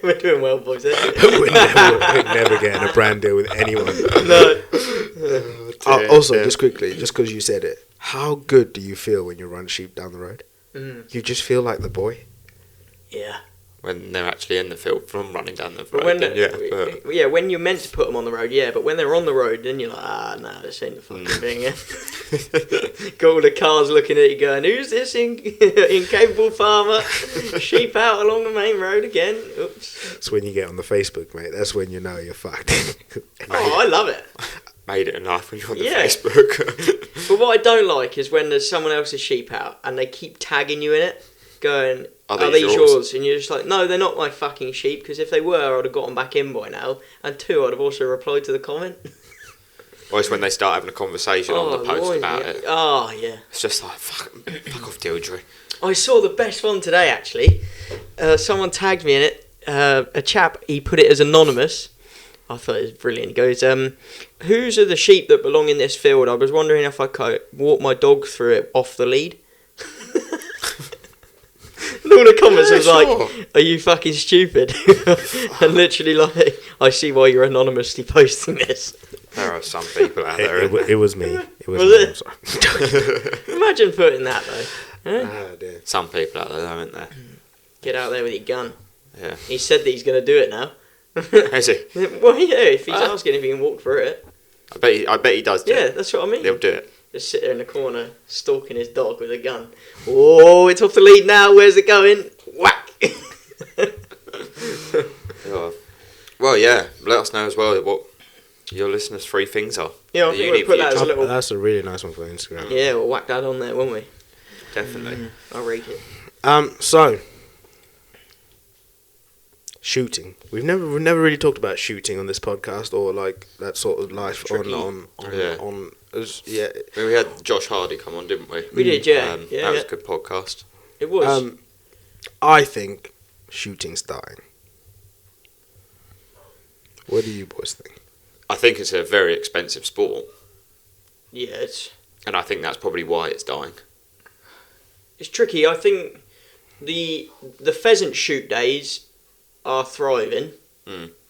We're doing well, boys. we're never getting a brand deal with anyone. No. Also, just quickly, just because you said it, how good do you feel when you run sheep down the road? You just feel like the boy. Yeah. When they're actually in the field from running down the But road. when when you're meant to put them on the road, but when they're on the road, then you're like, no, this ain't the fucking thing. Got all the cars looking at you going, who's this incapable farmer? Sheep out along the main road again. Oops. It's when you get on the Facebook, mate. That's when you know you're fucked. Oh, I love it. Made it in life when you're on the Facebook. But what I don't like is when there's someone else's sheep out and they keep tagging you in it, going, are these yours? And you're just like, no, they're not my fucking sheep, because if they were, I'd have got them back in by now. And two, I'd have also replied to the comment. Or it's when they start having a conversation on the post about it. Oh, yeah. It's just like, fuck off, Deirdre. I saw the best one today, actually. Someone tagged me in it. A chap, he put it as anonymous. I thought it was brilliant. He goes, whose are the sheep that belong in this field? I was wondering if I could walk my dog through it off the lead. And all the comments was like, are you fucking stupid? And literally like, I see why you're anonymously posting this. There are some people out there. It was me. It was me. Me. I'm sorry. Imagine putting that though. Oh, dear. Some people out there, aren't there? Get out there with your gun. Yeah. He said that he's going to do it now. Is he? Well, yeah, if he's asking if he can walk through it. I bet he does do it. Yeah, that's what I mean. He'll do it. Just sit there in the corner, stalking his dog with a gun. Oh, it's off the lead now. Where's it going? Whack! Well, yeah. Let us know as well what your listeners' 3 things are. Yeah, I think we'll put that as a little... That's a really nice one for Instagram. Yeah, we'll whack that on there, won't we? Definitely. I'll rate it. So... shooting. We've never really talked about shooting on this podcast, or like that sort of life on yeah. We had Josh Hardy come on, didn't we? We did, yeah. That was a good podcast. It was. I think shooting's dying. What do you boys think? I think it's a very expensive sport, Yeah, and I think that's probably why it's dying. it's tricky. I think the pheasant shoot days are thriving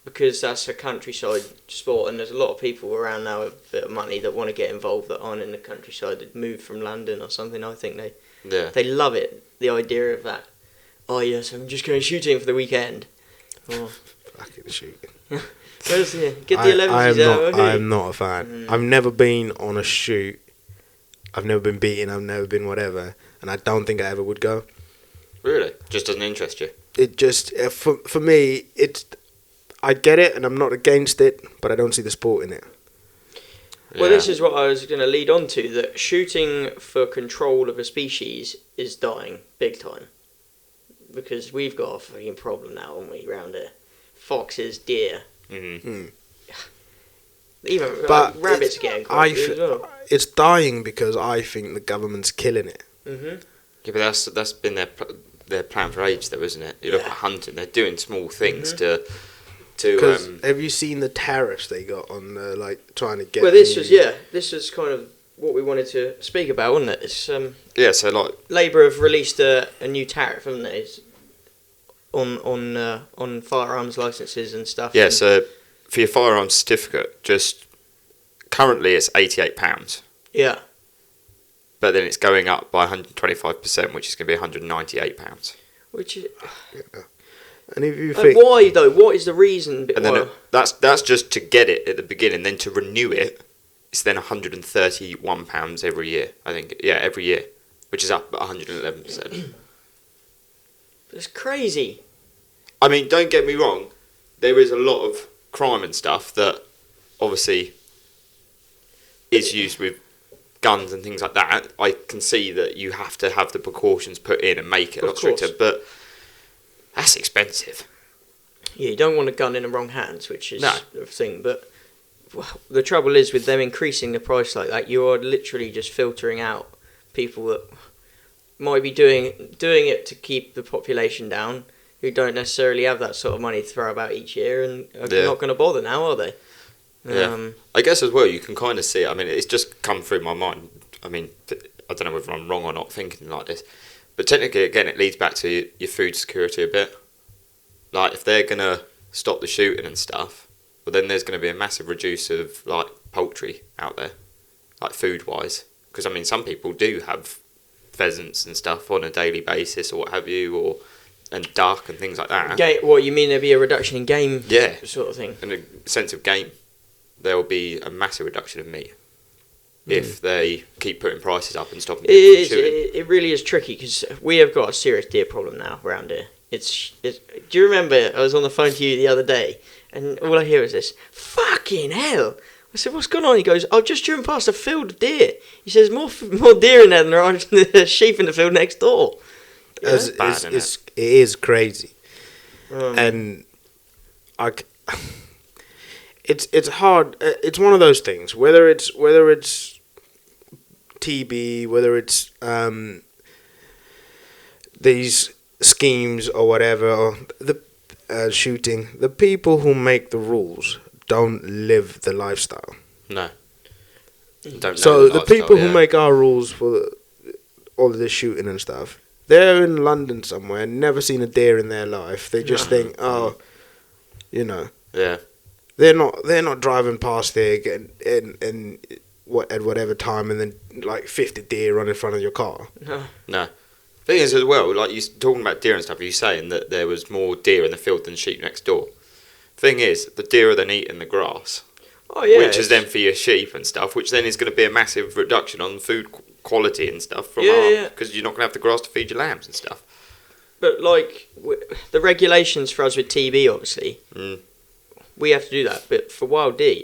because that's a countryside sport, and there's a lot of people around now with a bit of money that want to get involved that aren't in the countryside, that moved from London or something. I think they love it, the idea of that. Oh yes, I'm just going shooting for the weekend. Oh. Fucking shooting. Get the 11s out. I'm not a fan. I've never been on a shoot. I've never been beaten. I've never been whatever, and I don't think I ever would go. Really? Just doesn't interest you? It just for me, I get it, and I'm not against it, but I don't see the sport in it. Well, this is what I was going to lead on to, that shooting for control of a species is dying big time. Because we've got a fucking problem now, haven't we, around here? Foxes, deer. Mm-hmm. Even rabbits getting caught as well. It's dying because I think the government's killing it. Mm-hmm. Yeah, but that's been their plan for ages, though, isn't it? You look at hunting; they're doing small things to. Because have you seen the tariffs they got on trying to get? Well, this was kind of what we wanted to speak about, wasn't it? It's so like Labour have released a new tariff, haven't they? On firearms licences and stuff. Yeah, so for your firearms certificate, just currently it's £88. Yeah. But then it's going up by 125%, which is going to be £198. Which is... And if you think... why, though? What is the reason? And then that's just to get it at the beginning. Then to renew it, it's then £131 every year, I think. Yeah, every year, which is up 111%. It's crazy. I mean, don't get me wrong. There is a lot of crime and stuff that obviously is used with guns and things like that. I can see that you have to have the precautions put in and make it a lot stricter, but that's expensive. Yeah, you don't want a gun in the wrong hands, which is the thing. But the trouble is with them increasing the price like that, you are literally just filtering out people that might be doing it to keep the population down, who don't necessarily have that sort of money to throw about each year and are not going to bother now, are they? Yeah. I guess as well, you can kind of see it. I mean, it's just come through my mind. I mean, I don't know whether I'm wrong or not thinking like this, but technically, again, it leads back to your food security a bit. Like, if they're gonna stop the shooting and stuff, well, then there's gonna be a massive reduce of like poultry out there, like food wise. Because I mean, some people do have pheasants and stuff on a daily basis or what have you, and duck and things like that. What you mean? There'd be a reduction in game, Yeah, sort of thing. in a sense of game, there will be a massive reduction of meat if they keep putting prices up and stopping people from shooting. It really is tricky because we have got a serious deer problem now around here. Do you remember I was on the phone to you the other day and all I hear is this, fucking hell. I said, what's going on? He goes, I've just driven past a field of deer. He says, more deer in there than there are sheep in the field next door. Yeah? It is crazy. And it's hard. It's one of those things. Whether it's TB, whether it's these schemes or whatever, or the shooting. The people who make the rules don't live the lifestyle. No. Don't know So the lifestyle, people who make our rules for all of this shooting and stuff, they're in London somewhere, never seen a deer in their life. They just think, Yeah. they're not driving past there getting at whatever time and then like 50 deer run in front of your car. No. Thing is as well, like you talking about deer and stuff, you saying that there was more deer in the field than sheep next door. Thing is, the deer are then eating the grass. Oh, yeah. Which is then for your sheep and stuff, which then is going to be a massive reduction on food quality and stuff from because you're not going to have the grass to feed your lambs and stuff. But like the regulations for us with TB, obviously, we have to do that. But for wild deer,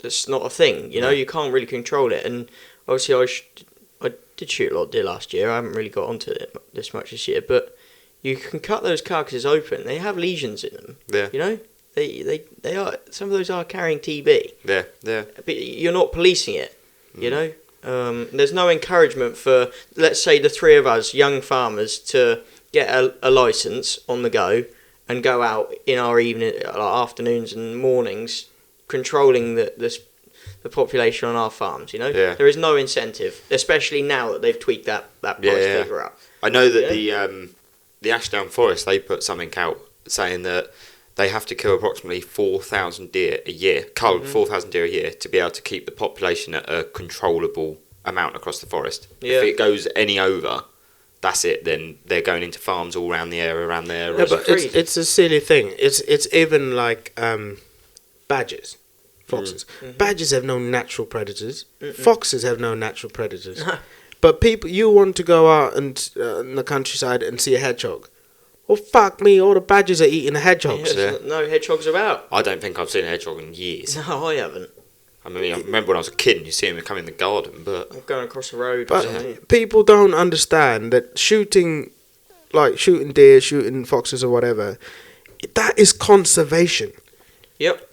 that's not a thing. You know, you can't really control it. And obviously, I did shoot a lot of deer last year. I haven't really got onto it this much this year, but you can cut those carcasses open. They have lesions in them. Yeah. You know, they are, some of those are carrying TB. Yeah. Yeah. But you're not policing it. You know, there's no encouragement for, let's say, the three of us, young farmers, to get a license on the go and go out in our afternoons and mornings, controlling the population on our farms. You know, there is no incentive, especially now that they've tweaked that price figure up. I know that the Ashdown Forest, they put something out saying that they have to kill approximately 4,000 deer a year, cull 4,000 deer a year to be able to keep the population at a controllable amount across the forest. Yeah. If it goes any over, that's it. Then they're going into farms all around the area around there. Yeah, but it's a silly thing. It's even like badgers, foxes. Badgers have no natural predators. Foxes have no natural predators. But you want to go out and in the countryside and see a hedgehog. Well, fuck me, all the badgers are eating the hedgehogs. No hedgehogs about. I don't think I've seen a hedgehog in years. No, I haven't. I mean, I remember when I was a kid and you see them come in the garden, but... I'm going across the road. But people don't understand that shooting deer, shooting foxes or whatever, that is conservation. Yep.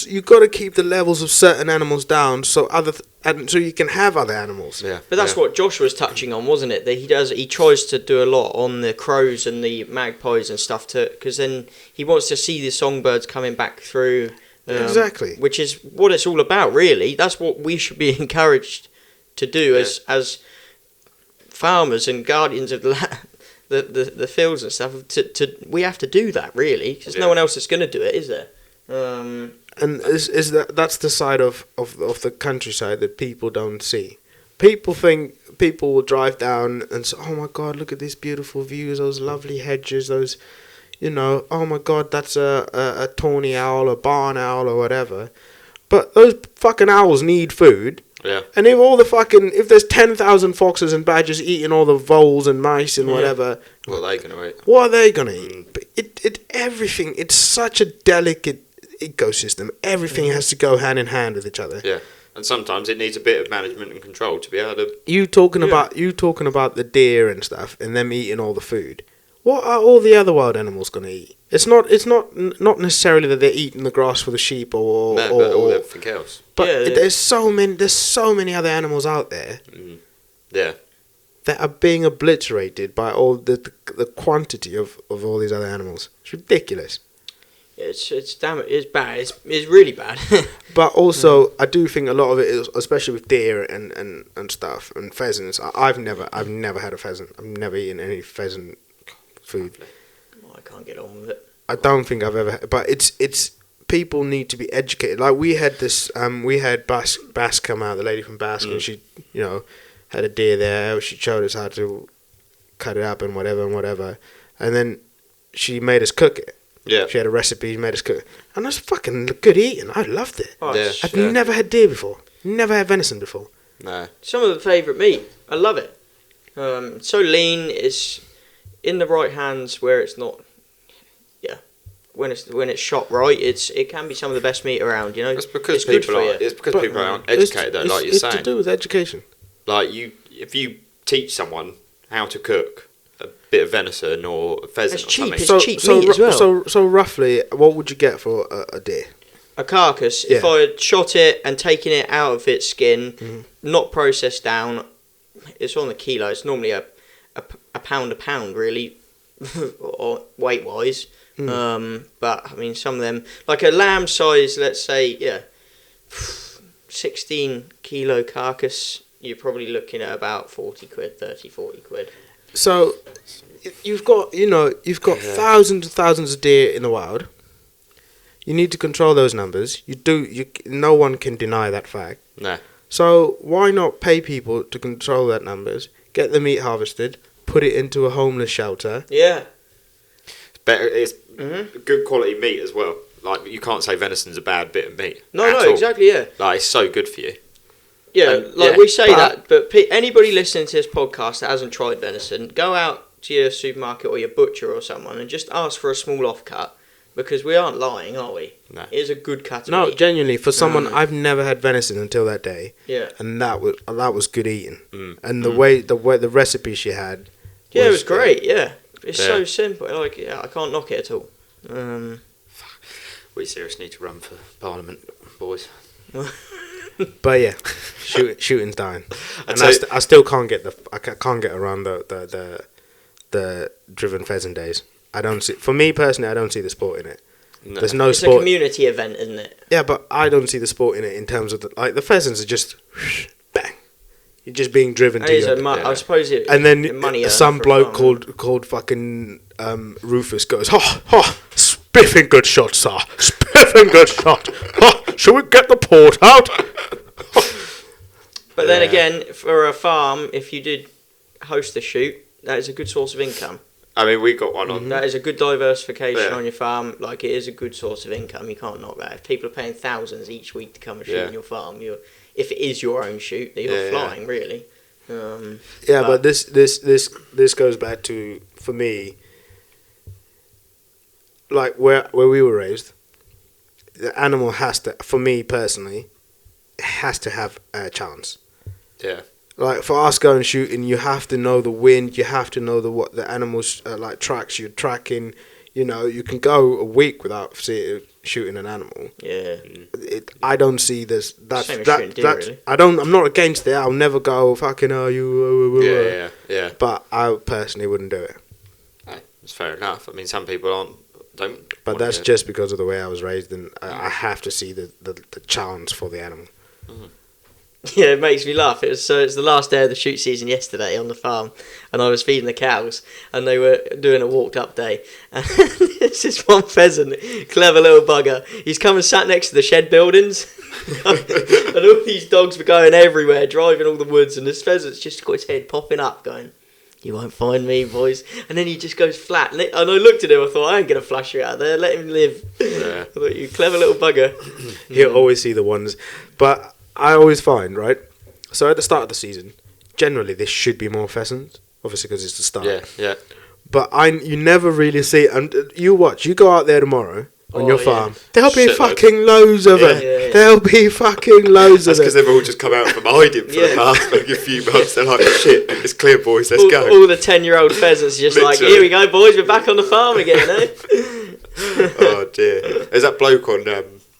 You've got to keep the levels of certain animals down so you can have other animals. Yeah. But that's what Josh was touching on, wasn't it? That he tries to do a lot on the crows and the magpies and stuff, because then he wants to see the songbirds coming back through. Exactly. Which is what it's all about, really. That's what we should be encouraged to do as farmers and guardians of the fields and stuff. We have to do that, really, because no one else is going to do it, is there? And that's the side of the countryside that people don't see. People will drive down and say, "Oh my God, look at these beautiful views, those lovely hedges, those, oh my God, that's a tawny owl, a barn owl, or whatever." But those fucking owls need food. Yeah. And if there's 10,000 foxes and badgers eating all the voles and mice and whatever, what are they gonna eat? What are they gonna eat? But everything. It's such a delicate ecosystem. Everything has to go hand in hand with each other. Yeah, and sometimes it needs a bit of management and control to be able to. You talking about the deer and stuff, and them eating all the food. What are all the other wild animals going to eat? It's not necessarily that they're eating the grass for the sheep or all everything else. But there's so many other animals out there. Yeah. That are being obliterated by all the quantity of all these other animals. It's ridiculous. It's damn it. It's bad. It's really bad. But also, I do think a lot of it is, especially with deer and stuff and pheasants. I've never had a pheasant. I've never eaten any pheasant food. I can't get on with it. I don't think I've ever. But it's people need to be educated. Like we had this. We had Bass come out, the lady from Basque, and she, had a deer there. She showed us how to cut it up and whatever, and then she made us cook it. Yeah. She had a recipe, made us cook it. And that's fucking good eating. I loved it. Oh, Yeah. I've never had deer before. Never had venison before. No. Some of the favourite meat. I love it. So lean. It's in the right hands where it's not. Yeah. When it's shot right, it can be some of the best meat around. It's because it's good people for aren't. you. It's because people aren't educated though, like you're saying. It's to do with education. Like if you teach someone how to cook a bit of venison or a pheasant It's or cheap, something. it's cheap meat as well. So roughly, what would you get for a deer? A carcass, Yeah. if I had shot it and taken it out of its skin, not processed down, it's on the kilo. It's normally a pound really, or weight wise. But I mean, some of them, like a lamb size, let's say, 16 kilo carcass, you're probably looking at about 40 quid, 30, 40 quid. So you've got thousands and thousands of deer in the wild. You need to control those numbers. No one can deny that fact. No. So why not pay people to control that numbers, get the meat harvested, put it into a homeless shelter? Yeah. It's better. It's good quality meat as well. Like you can't say venison's a bad bit of meat. No, at all. exactly, yeah. Like it's so good for you. Yeah, we say that, but anybody listening to this podcast that hasn't tried venison, go out to your supermarket or your butcher or someone and just ask for a small offcut, because we aren't lying, are we? No. It is a good cut of No, meat. genuinely, for someone, I've never had venison until that day. Yeah. And that was good eating. And the way the recipe she had. Yeah, it was great, yeah. It's Yeah. so simple. Like, I can't knock it at all. We seriously need to run for Parliament, boys. But yeah, shooting's dying, and So- I still can't get can't get around the driven pheasant days. I don't see. For me personally, I don't see the sport in it. No. There's no It's a sport. community event, isn't it? Yeah, but I don't see the sport in it in terms of the pheasants are just bang. You're just being driven It to is your, I suppose it. and then money some earner for a bloke farmer. called fucking Rufus goes, spiffing good shot, sir, spiffing good shot. Shall we get the port out? But then again, for a farm, if you did host a shoot, that is a good source of income. I mean, we got one on. That is a good diversification Yeah. on your farm. Like, it is a good source of income. You can't knock that. If people are paying thousands each week to come and shoot Yeah. on your farm, if it is your own shoot, you're Yeah, yeah. flying, really. Yeah, but this goes back to, for me, like where we were raised, the animal has to, for me personally, has to have a chance. Yeah. Like for us going shooting, you have to know the wind, you have to know what the animals like tracks you're tracking. You know, you can go a week without shooting an animal. Yeah. I don't see this. Same as shooting deer, really. I'm not against it. I'll never go fucking Yeah. But I personally wouldn't do it. Aye, it's fair enough. I mean, some people don't. But want that's to- just because of the way I was raised, and I have to see the challenge for the animal. Yeah, it makes me laugh. It's the last day of the shoot season yesterday on the farm, and I was feeding the cows, and they were doing a walked up day. And it's this one pheasant, clever little bugger. He's come and sat next to the shed buildings, and all these dogs were going everywhere, driving all the woods, and this pheasant's just got his head popping up, going, "You won't find me, boys." And then he just goes flat. And I looked at him, I thought, I ain't going to flush you out of there. Let him live. Yeah. I thought, you clever little bugger. He'll always see the ones, but I always find, right? So at the start of the season, generally there should be more pheasants, obviously because it's the start. Yeah. But you never really see. And you go out there tomorrow on your yeah. farm. There'll be Shitloads. fucking loads of them. Yeah. There'll be fucking loads That's of because them. they've all just come out from hiding for Yeah. the past like a few months. They're like, shit, it's clear, boys, let's go. All the 10-year-old pheasants are just like, Literally. here we go, boys, we're back on the farm again, eh? Oh dear. There's that bloke on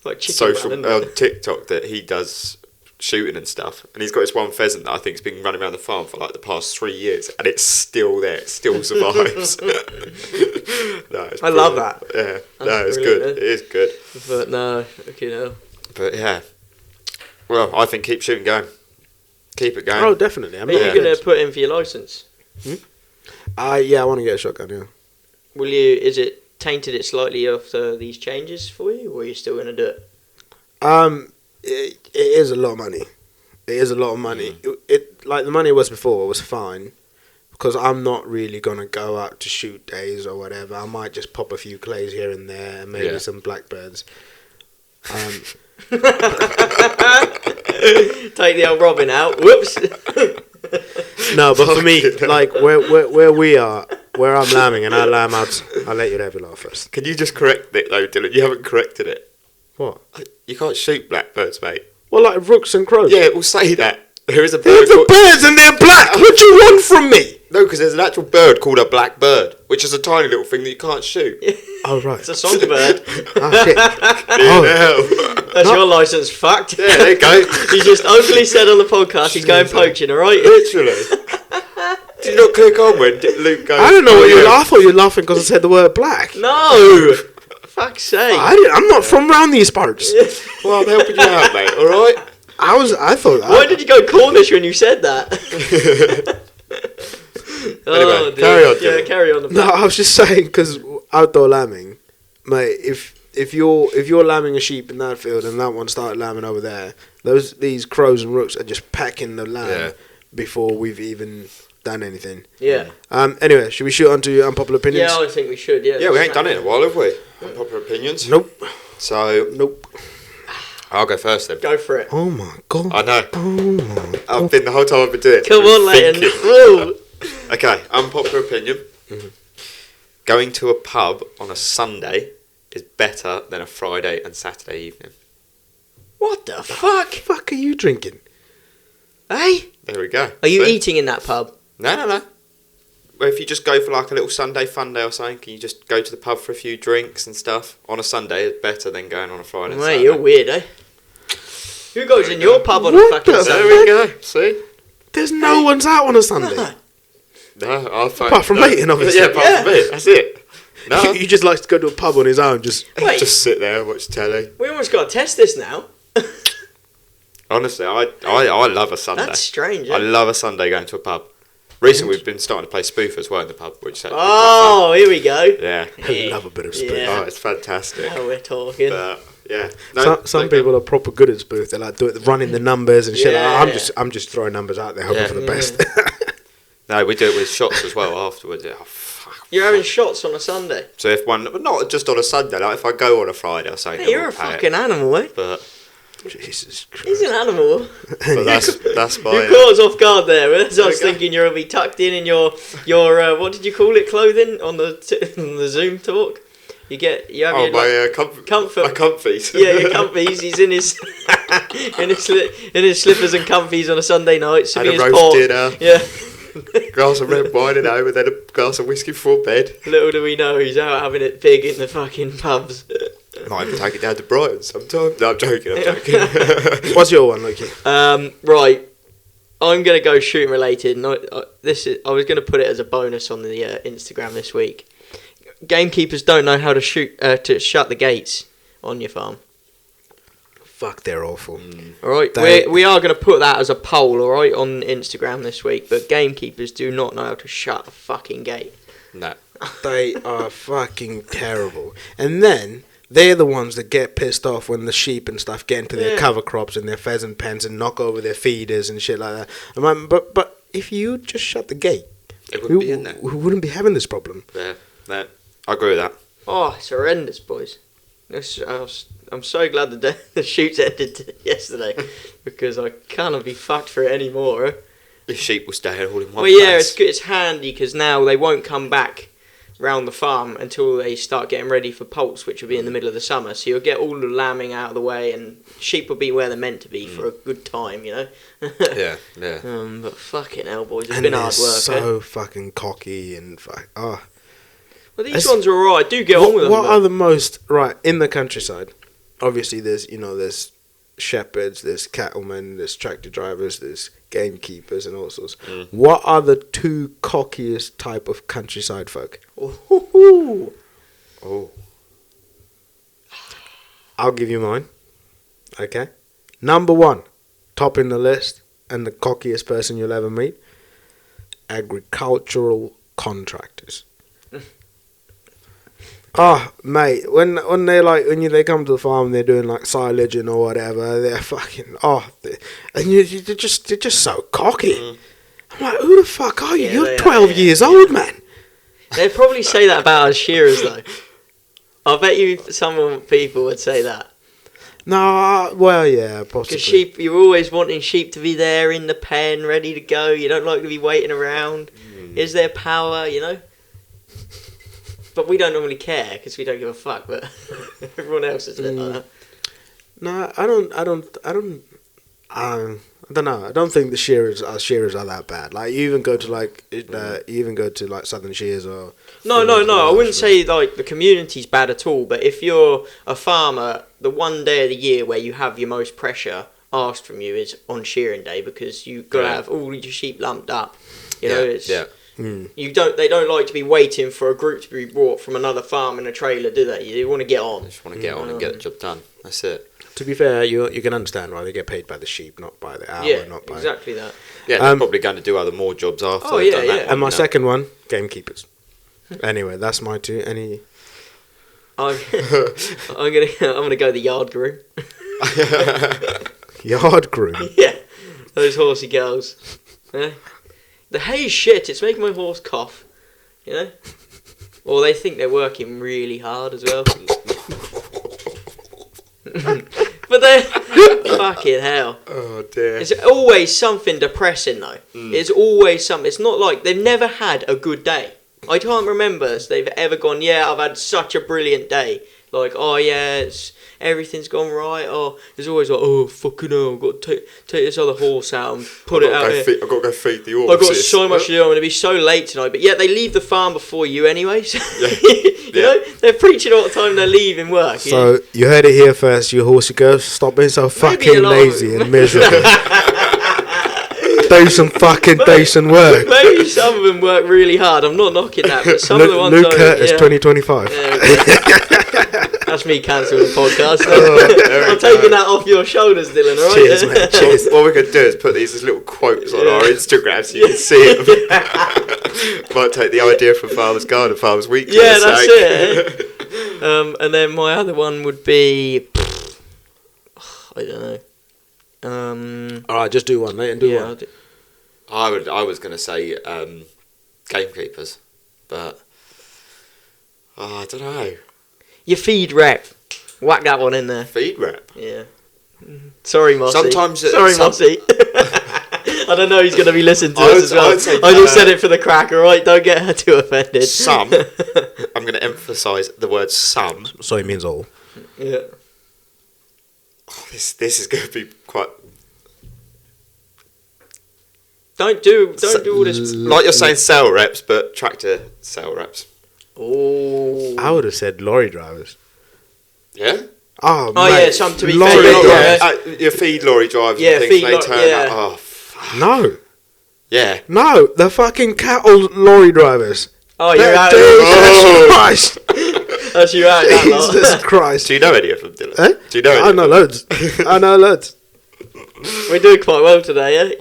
Like chicken social run, isn't it? on TikTok that he does shooting and stuff, and he's got this one pheasant that I think's been running around the farm for like the past 3 years, and it's still there, it still survives. I love that. Yeah, That's it's good. brilliant. It is good. But no, But yeah, well, I think keep shooting going. Keep it going. Oh, definitely. Are you going to put in for your licence? Yeah, I want to get a shotgun. Yeah. Will you? Is it tainted it slightly after these changes for you, or are you still going to do it? It is a lot of money. It is a lot of money. It like the money it was before was fine, because I'm not really gonna go out to shoot days or whatever. I might just pop a few clays here and there, and maybe some blackbirds. Take the old Robin out. Whoops. No, but for me, like where we are, where I'm lambing and I lamb out, I'll let you have your laugh first. Can you just correct it though, Dylan? You haven't corrected it. What? You can't shoot blackbirds, mate. Well, like rooks and crows. Yeah, we'll say that. There is a bird. They're the birds and they're black. What do you want from me? No, because there's an actual bird called a blackbird, which is a tiny little thing that you can't shoot. Oh right. It's a songbird. Oh shit. That's your licence fucked. Yeah, there you go. He just openly said on the podcast he's going poaching, alright? Literally. Did you not click on when Luke goes? I don't know what you're laughing. I thought you were laughing because I said the word black. No! Fuck's sake. I'm not from round these parts. Well, I'm helping you out, mate, alright? I thought. Why did you go Cornish when you said that? Anyway, dear. carry on, Yeah, Dylan. carry on. No, I was just saying because outdoor lambing, mate. If you're lambing a sheep in that field and that one started lambing over there, these crows and rooks are just packing the lamb before we've even done anything. Yeah. Anyway, should we shoot on to unpopular opinions? Yeah, I think we should. Yeah. Yeah, we ain't done it in a while, have we? Unpopular opinions. Nope. So Nope. I'll go first then. Go for it. Oh my god. I know. Oh my god. I've been the whole time I've been doing it. Come on, thinking. Leighton. Woo. Okay, unpopular opinion. Going to a pub on a Sunday is better than a Friday and Saturday evening. What the fuck? Fuck are you drinking? Hey? There we go. Are you See? eating in that pub? No. Well, if you just go for like a little Sunday fun day or something, can you just go to the pub for a few drinks and stuff on a Sunday? It's better than going on a Friday and Mate, Saturday. you're weird, eh? Who goes in your pub on a What fucking the- Sunday? There we go. See? There's no one's out on a Sunday. No, I find Apart from Leighton, obviously. Yeah, apart from me. That's it. No, He just likes to go to a pub on his own. Just Wait, just sit there and watch telly. we almost got to test this now. Honestly, I love a Sunday. That's strange, I eh? love a Sunday going to a pub. Recently, we've been starting to play spoof as well in the pub, which is actually Oh, here we go. quite fun. Yeah. I love a bit of spoof. Yeah. Oh, it's fantastic. Now we're talking. But, yeah. No, Some people are proper good at spoof. They like running the numbers and shit. Yeah. I'm just throwing numbers out there, hoping Yeah. for the best. No, we do it with shots as well afterwards. Oh, fuck. You're having shots on a Sunday. So if one, but not just on a Sunday, like if I go on a Friday or something. Hey, you're a fucking animal, eh? But Jesus Christ. He's an animal. that's You my. caught us off guard there. As I was Okay. thinking you'll be tucked in your what did you call it, clothing on the on the Zoom talk. You have Oh, your my like, comfort. My comfies. yeah, your comfies. He's in his in his slippers and comfies on a Sunday night. Had a sipping his roast port. dinner, Yeah. glass of red wine at home, and then a glass of whiskey before bed. Little do we know he's out having it big in the fucking pubs. Might even take it down to Brighton sometime. No, I'm joking. I'm joking. What's your one, Loki? Right. I'm gonna go shooting related. And I was gonna put it as a bonus on the Instagram this week. Gamekeepers don't know how to shut the gates on your farm. Fuck, they're awful. All right, we are going to put that as a poll, all right, on Instagram this week. But gamekeepers do not know how to shut a fucking gate. No. They are fucking terrible. And then they're the ones that get pissed off when the sheep and stuff get into their cover crops and their pheasant pens and knock over their feeders and shit like that. I'm like, but if you just shut the gate, It wouldn't be in there. we wouldn't be having this problem. Yeah. No. I agree with that. Oh, it's horrendous, boys. I'm so glad the shoots ended yesterday because I can't be fucked for it anymore. The sheep will stay all in one Well, yeah, place. it's good. It's handy because now they won't come back round the farm until they start getting ready for poults, which will be in the middle of the summer. So you'll get all the lambing out of the way, and sheep will be where they're meant to be for a good time, you know. Yeah. But fucking hell, boys, it's And been they're hard work. so fucking cocky and Well, these ones are alright. Do get on with them. What but- are the most right in the countryside? Obviously, there's shepherds, there's cattlemen, there's tractor drivers, there's gamekeepers, and all sorts. What are the two cockiest type of countryside folk? Ooh. Oh. I'll give you mine. Okay. Number one, topping the list, and the cockiest person you'll ever meet, agricultural contractors. Oh, mate, when they come to the farm and they're doing like silaging or whatever, they're fucking and you're just so cocky. I'm like, who the fuck are you? Yeah, You're 12 years old, man. They'd probably say that about us shearers, though. I bet you people would say that. No, well, yeah, possibly. Because sheep, you're always wanting sheep to be there in the pen, ready to go. You don't like to be waiting around. Is there power, you know? But we don't normally care because we don't give a fuck. But everyone else is a bit like that. No, I don't know. I don't think the shearers are that bad. Like you even go to Southern Shears or. No. I wouldn't say like the community's bad at all. But if you're a farmer, the one day of the year where you have your most pressure asked from you is on shearing day because you've got to have all your sheep lumped up. You know, it's. Yeah. They don't like to be waiting for a group to be brought from another farm in a trailer, do they? You want to get on. They just want to get on and get the job done. That's it. To be fair, you can understand why they get paid by the sheep, not by the hour. Yeah, not by exactly that. Yeah, they're probably going to do other more jobs after. Oh, they've yeah, done that yeah. one, And my you know. second one, gamekeepers. Anyway, that's my two. Any? I'm gonna go the yard groom. Yard groom. Yeah, those horsey girls. Yeah. The hay's shit. It's making my horse cough. You know. Or they think they're working really hard as well. But they're fucking hell. Oh dear. It's always something depressing though. It's always something. It's not like they've never had a good day. I can't remember if they've ever gone, yeah, I've had such a brilliant day. Like, oh yeah, everything's gone right. Or there's always like, oh fucking hell, I've got to take this other horse out and put it out here. I've got to go feed the horses. I've got so much to do. I'm going to be so late tonight. But yet they leave the farm before you anyway. So you know, they're preaching all the time they're leaving work. So you heard it here first, you horsey girls. Stop being so fucking lazy and miserable. Do some fucking decent work. Maybe some of them work really hard. I'm not knocking that, but some of the ones Luke don't. Curtis, 2025. That's me cancelling the podcast. I'm taking that off your shoulders, Dylan. All right? Cheers, mate. Cheers. What we're going to do is put these as little quotes on our Instagram so you can see them. Might take the idea from Farmer's Garden, Farmer's Weekly. Yeah, that's it. And then my other one would be, I don't know. All right, just do one, mate, and do one. I was going to say gamekeepers, but I don't know. Your feed rep. Whack that one in there. Feed rep. Yeah. Sorry, Mossy. Sorry, Mossy. I don't know he's going to be listening to us as well. I just said it for the crack, alright? Don't get her too offended. Some. I'm going to emphasise the word some. So it means all. Yeah. Oh, this is going to be quite... Don't do all this... Like you're saying sale reps, but tractor sale reps. Oh. I would have said lorry drivers. Yeah? Oh, Oh, mate. yeah, some to be Lorry fair. drivers. Yeah. Your feed lorry drivers Yeah, and things, feed they lorry- turn yeah. up. Oh, No. yeah. No, the fucking cattle lorry drivers. Oh, you're out. Jesus Christ. That's you out. That lot. Jesus Christ. Do you know any of them, Dylan? Eh? Do you know any I of know them? loads. I know loads. We're doing quite well today, eh?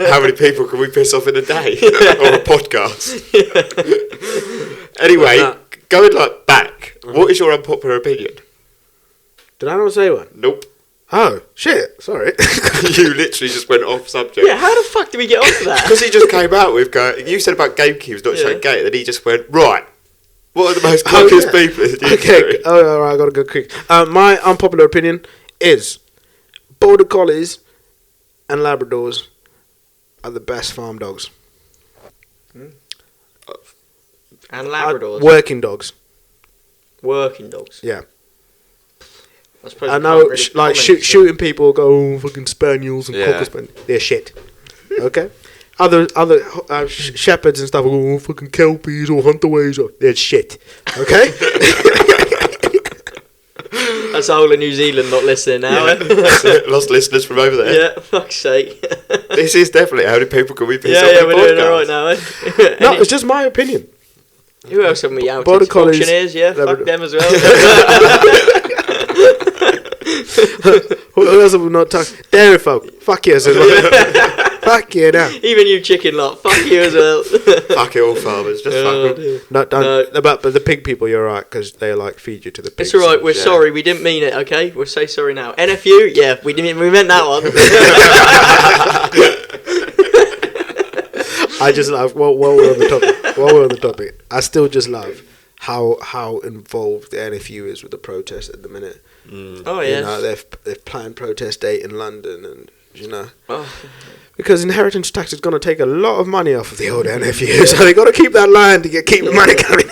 How many people can we piss off in a day? Or a podcast? Anyway, going like back, what is your unpopular opinion? Did I not say one? Nope. Oh, shit. Sorry. You literally just went off subject. Yeah, how the fuck did we get onto that? Because he just came out with going, you said about gamekeepers not showing gate, then he just went, right, what are the most cockiest people in the Okay. industry? Oh, all right. I got to go quick. My unpopular opinion is Border Collies and Labradors are the best farm dogs. And Labradors. Working dogs. Working dogs. Yeah. I suppose I we know, can't really comment. shooting people go, oh, fucking spaniels and cocker spaniels. They're shit. Okay? Other shepherds and stuff, oh, fucking kelpies or hunterways, they're shit. Okay? That's the whole of New Zealand not listening now. Lost listeners from over there. Yeah, fuck's sake. This is definitely how many people can we piss off Yeah, the we're podcast? doing alright now. No, it's just my opinion. Who else have we out? Border collies. Auctioneers, yeah, fuck them as well. Who else have we not talked? Dairy folk. Fuck you as well. Fuck you now. Even you chicken lot, fuck you as well. Fuck it all, farmers. Just fuck them. No, but the pig people, you're right, because they like feed you to the pigs. It's alright, we're sorry, we didn't mean it, okay? We'll say sorry now. NFU, yeah, we meant that one. I just love while we're on the topic. I still just love how involved the NFU is with the protest at the minute. Oh yeah. You know, they've planned protest date in London, and because inheritance tax is going to take a lot of money off of the old NFU, so they got to keep that line to keep the money coming.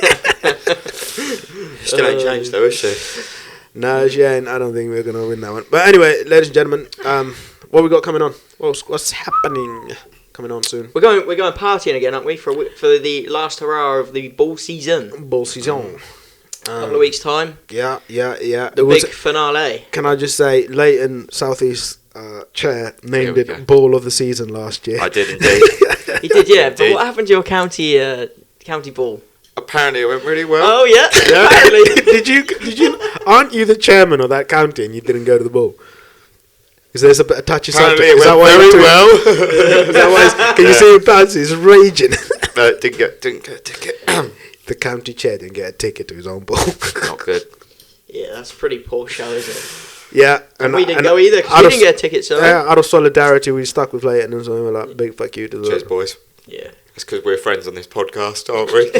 Still ain't changed though, is she? No, she ain't. I don't think we're going to win that one. But anyway, ladies and gentlemen, what we got coming on? What's happening? Coming on soon. We're going partying again, aren't we? For the last hurrah of the ball season. Ball season. Couple of weeks time. Yeah. The big finale. Can I just say, Leighton Southeast chair named Here we it go. Ball of the Season last year. I did indeed. He did, yeah. But Indeed. what happened to your county ball? Apparently it went really well. Oh yeah. Apparently. Did you? Aren't you the chairman of that county and you didn't go to the ball? Because there's a touchy Apparently subject. it went very well. Is that why can you see him pants? He's raging. No, didn't get a ticket. The county chair didn't get a ticket to his own ball. Not good. Yeah, that's a pretty poor show, isn't it? Yeah, And we didn't go either because we didn't get a ticket. So out of solidarity, we stuck with Leighton and so we were like, big fuck you to the. Cheers, boys. yeah. It's because we're friends on this podcast, aren't we?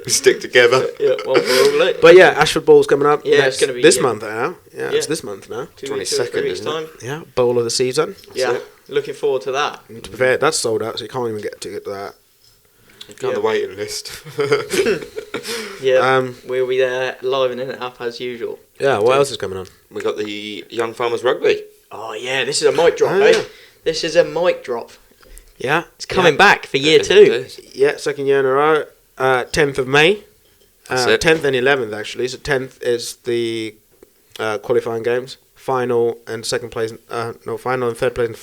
We stick together. Yeah, one for all, like. But yeah, Ashford Ball's coming up. Yeah, it's gonna be this yeah. month now. Yeah, it's this month now. 2 weeks, 22nd, 3 weeks isn't it? time. Yeah, Bowl of the Season. Yeah, looking forward to that. To be fair, that's sold out, so you can't even get a ticket to that. You're on the waiting list. Yeah, we'll be there livening it up as usual. Yeah, what else is coming on? We got the Young Farmers Rugby. Oh yeah, this is a mic drop, Oh, eh? yeah. This is a mic drop. Yeah, It's coming back for year It 2. is. Yeah, second year in a row. 10th of May. That's it. 10th and 11th actually. So 10th is the qualifying games. Final and third place and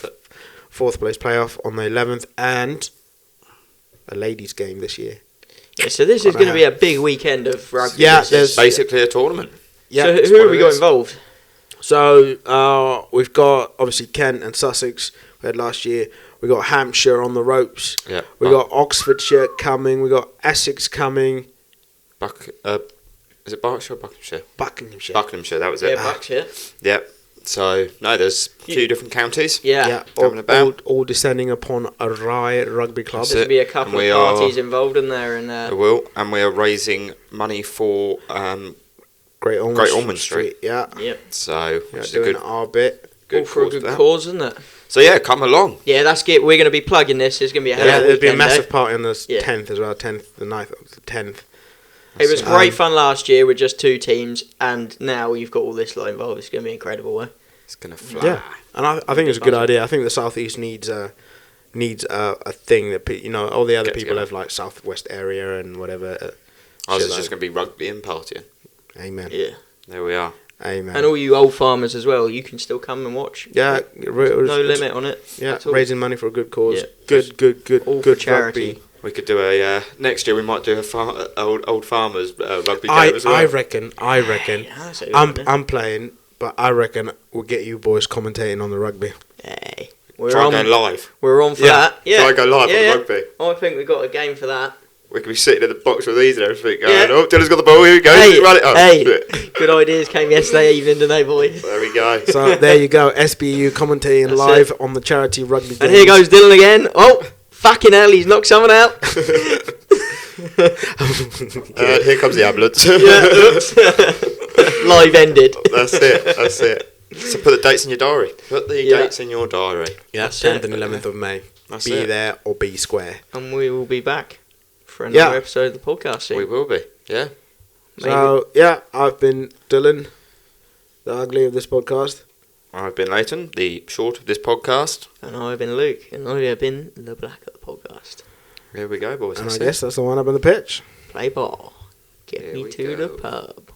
fourth place playoff on the 11th, and a ladies' game this year. Yeah, so this is going to be a big weekend of rugby. Yeah, This there's is- Basically a tournament. Yeah. So it's who what have we it got is. involved? So we've got obviously Kent and Sussex. We had last year. We got Hampshire on the ropes. Yeah. We got Oxfordshire coming. We got Essex coming. Is it Berkshire or Buckinghamshire? Buckinghamshire. Buckinghamshire, that was Yeah, it. Bucks, yeah. Yeah. So, no, there's a few different counties. Yeah. Coming about. all descending upon a Rye Rugby Club. That's There's it. going to be a couple And we of are- parties involved in there. And We will. And we are raising money for Great Ormond, Great Ormond Street. Yeah. yep. so, Yeah, which is a doing good, our bit. All for a cause good for that. cause, isn't it? So, yeah, come along. Yeah, that's good. We're going to be plugging this. It's going to be a hell Yeah, of a there'll be a weekend, massive eh? party on the Yeah. 10th as well. 10th, the 9th, the 10th. It was great fun last year with just 2 teams, and now you've got all this lot involved. It's going to be incredible, eh? It's going to fly. Yeah, and I think it's a good idea. I think the Southeast needs a thing that all the other Get people together. have like Southwest area and whatever. Ours shit is just like- going to be rugby and partying. Amen. Yeah. There we are. Amen. And all you old farmers as well, you can still come and watch. Yeah, No limit on it. Yeah, at all. raising money for a good cause. Yeah. Good, All for good charity. rugby. We could do a next year. We might do a old farmers rugby game as well. I reckon. Yeah, that's it, isn't it? I'm playing, but I reckon we'll get you boys commentating on the rugby. Hey, we're Try on. and go live. We're on for Yeah. that. Yeah. Try and go live yeah, on yeah. rugby. I think we've got a game for that. We could be sitting in the box with these and everything. Going, Yeah. oh, Dylan's got the ball. Here we go. Hey, Run it up. hey, good ideas came yesterday evening, didn't they, boys? There we go. So there you go, SBU commentating That's live on the charity rugby. And here goes Dylan again. Oh, fucking hell, he's knocked someone out. Here comes the ambulance. Live ended. That's it. So put the dates in your diary. Put the Yeah. dates in your diary. Yeah, That's 10th it. and 11th of May. That's be it. there or be square. And we will be back for another Yeah. episode of the podcast soon. We will be. Yeah. Maybe. So yeah, I've been Dylan, the ugly of this podcast. I've been Leighton, the short of this podcast. And I've been Luke. And I have been the black of the podcast. Here we go, boys. And That's I it. guess that's the one up on the pitch. Play ball. Get Here me we to go. the pub.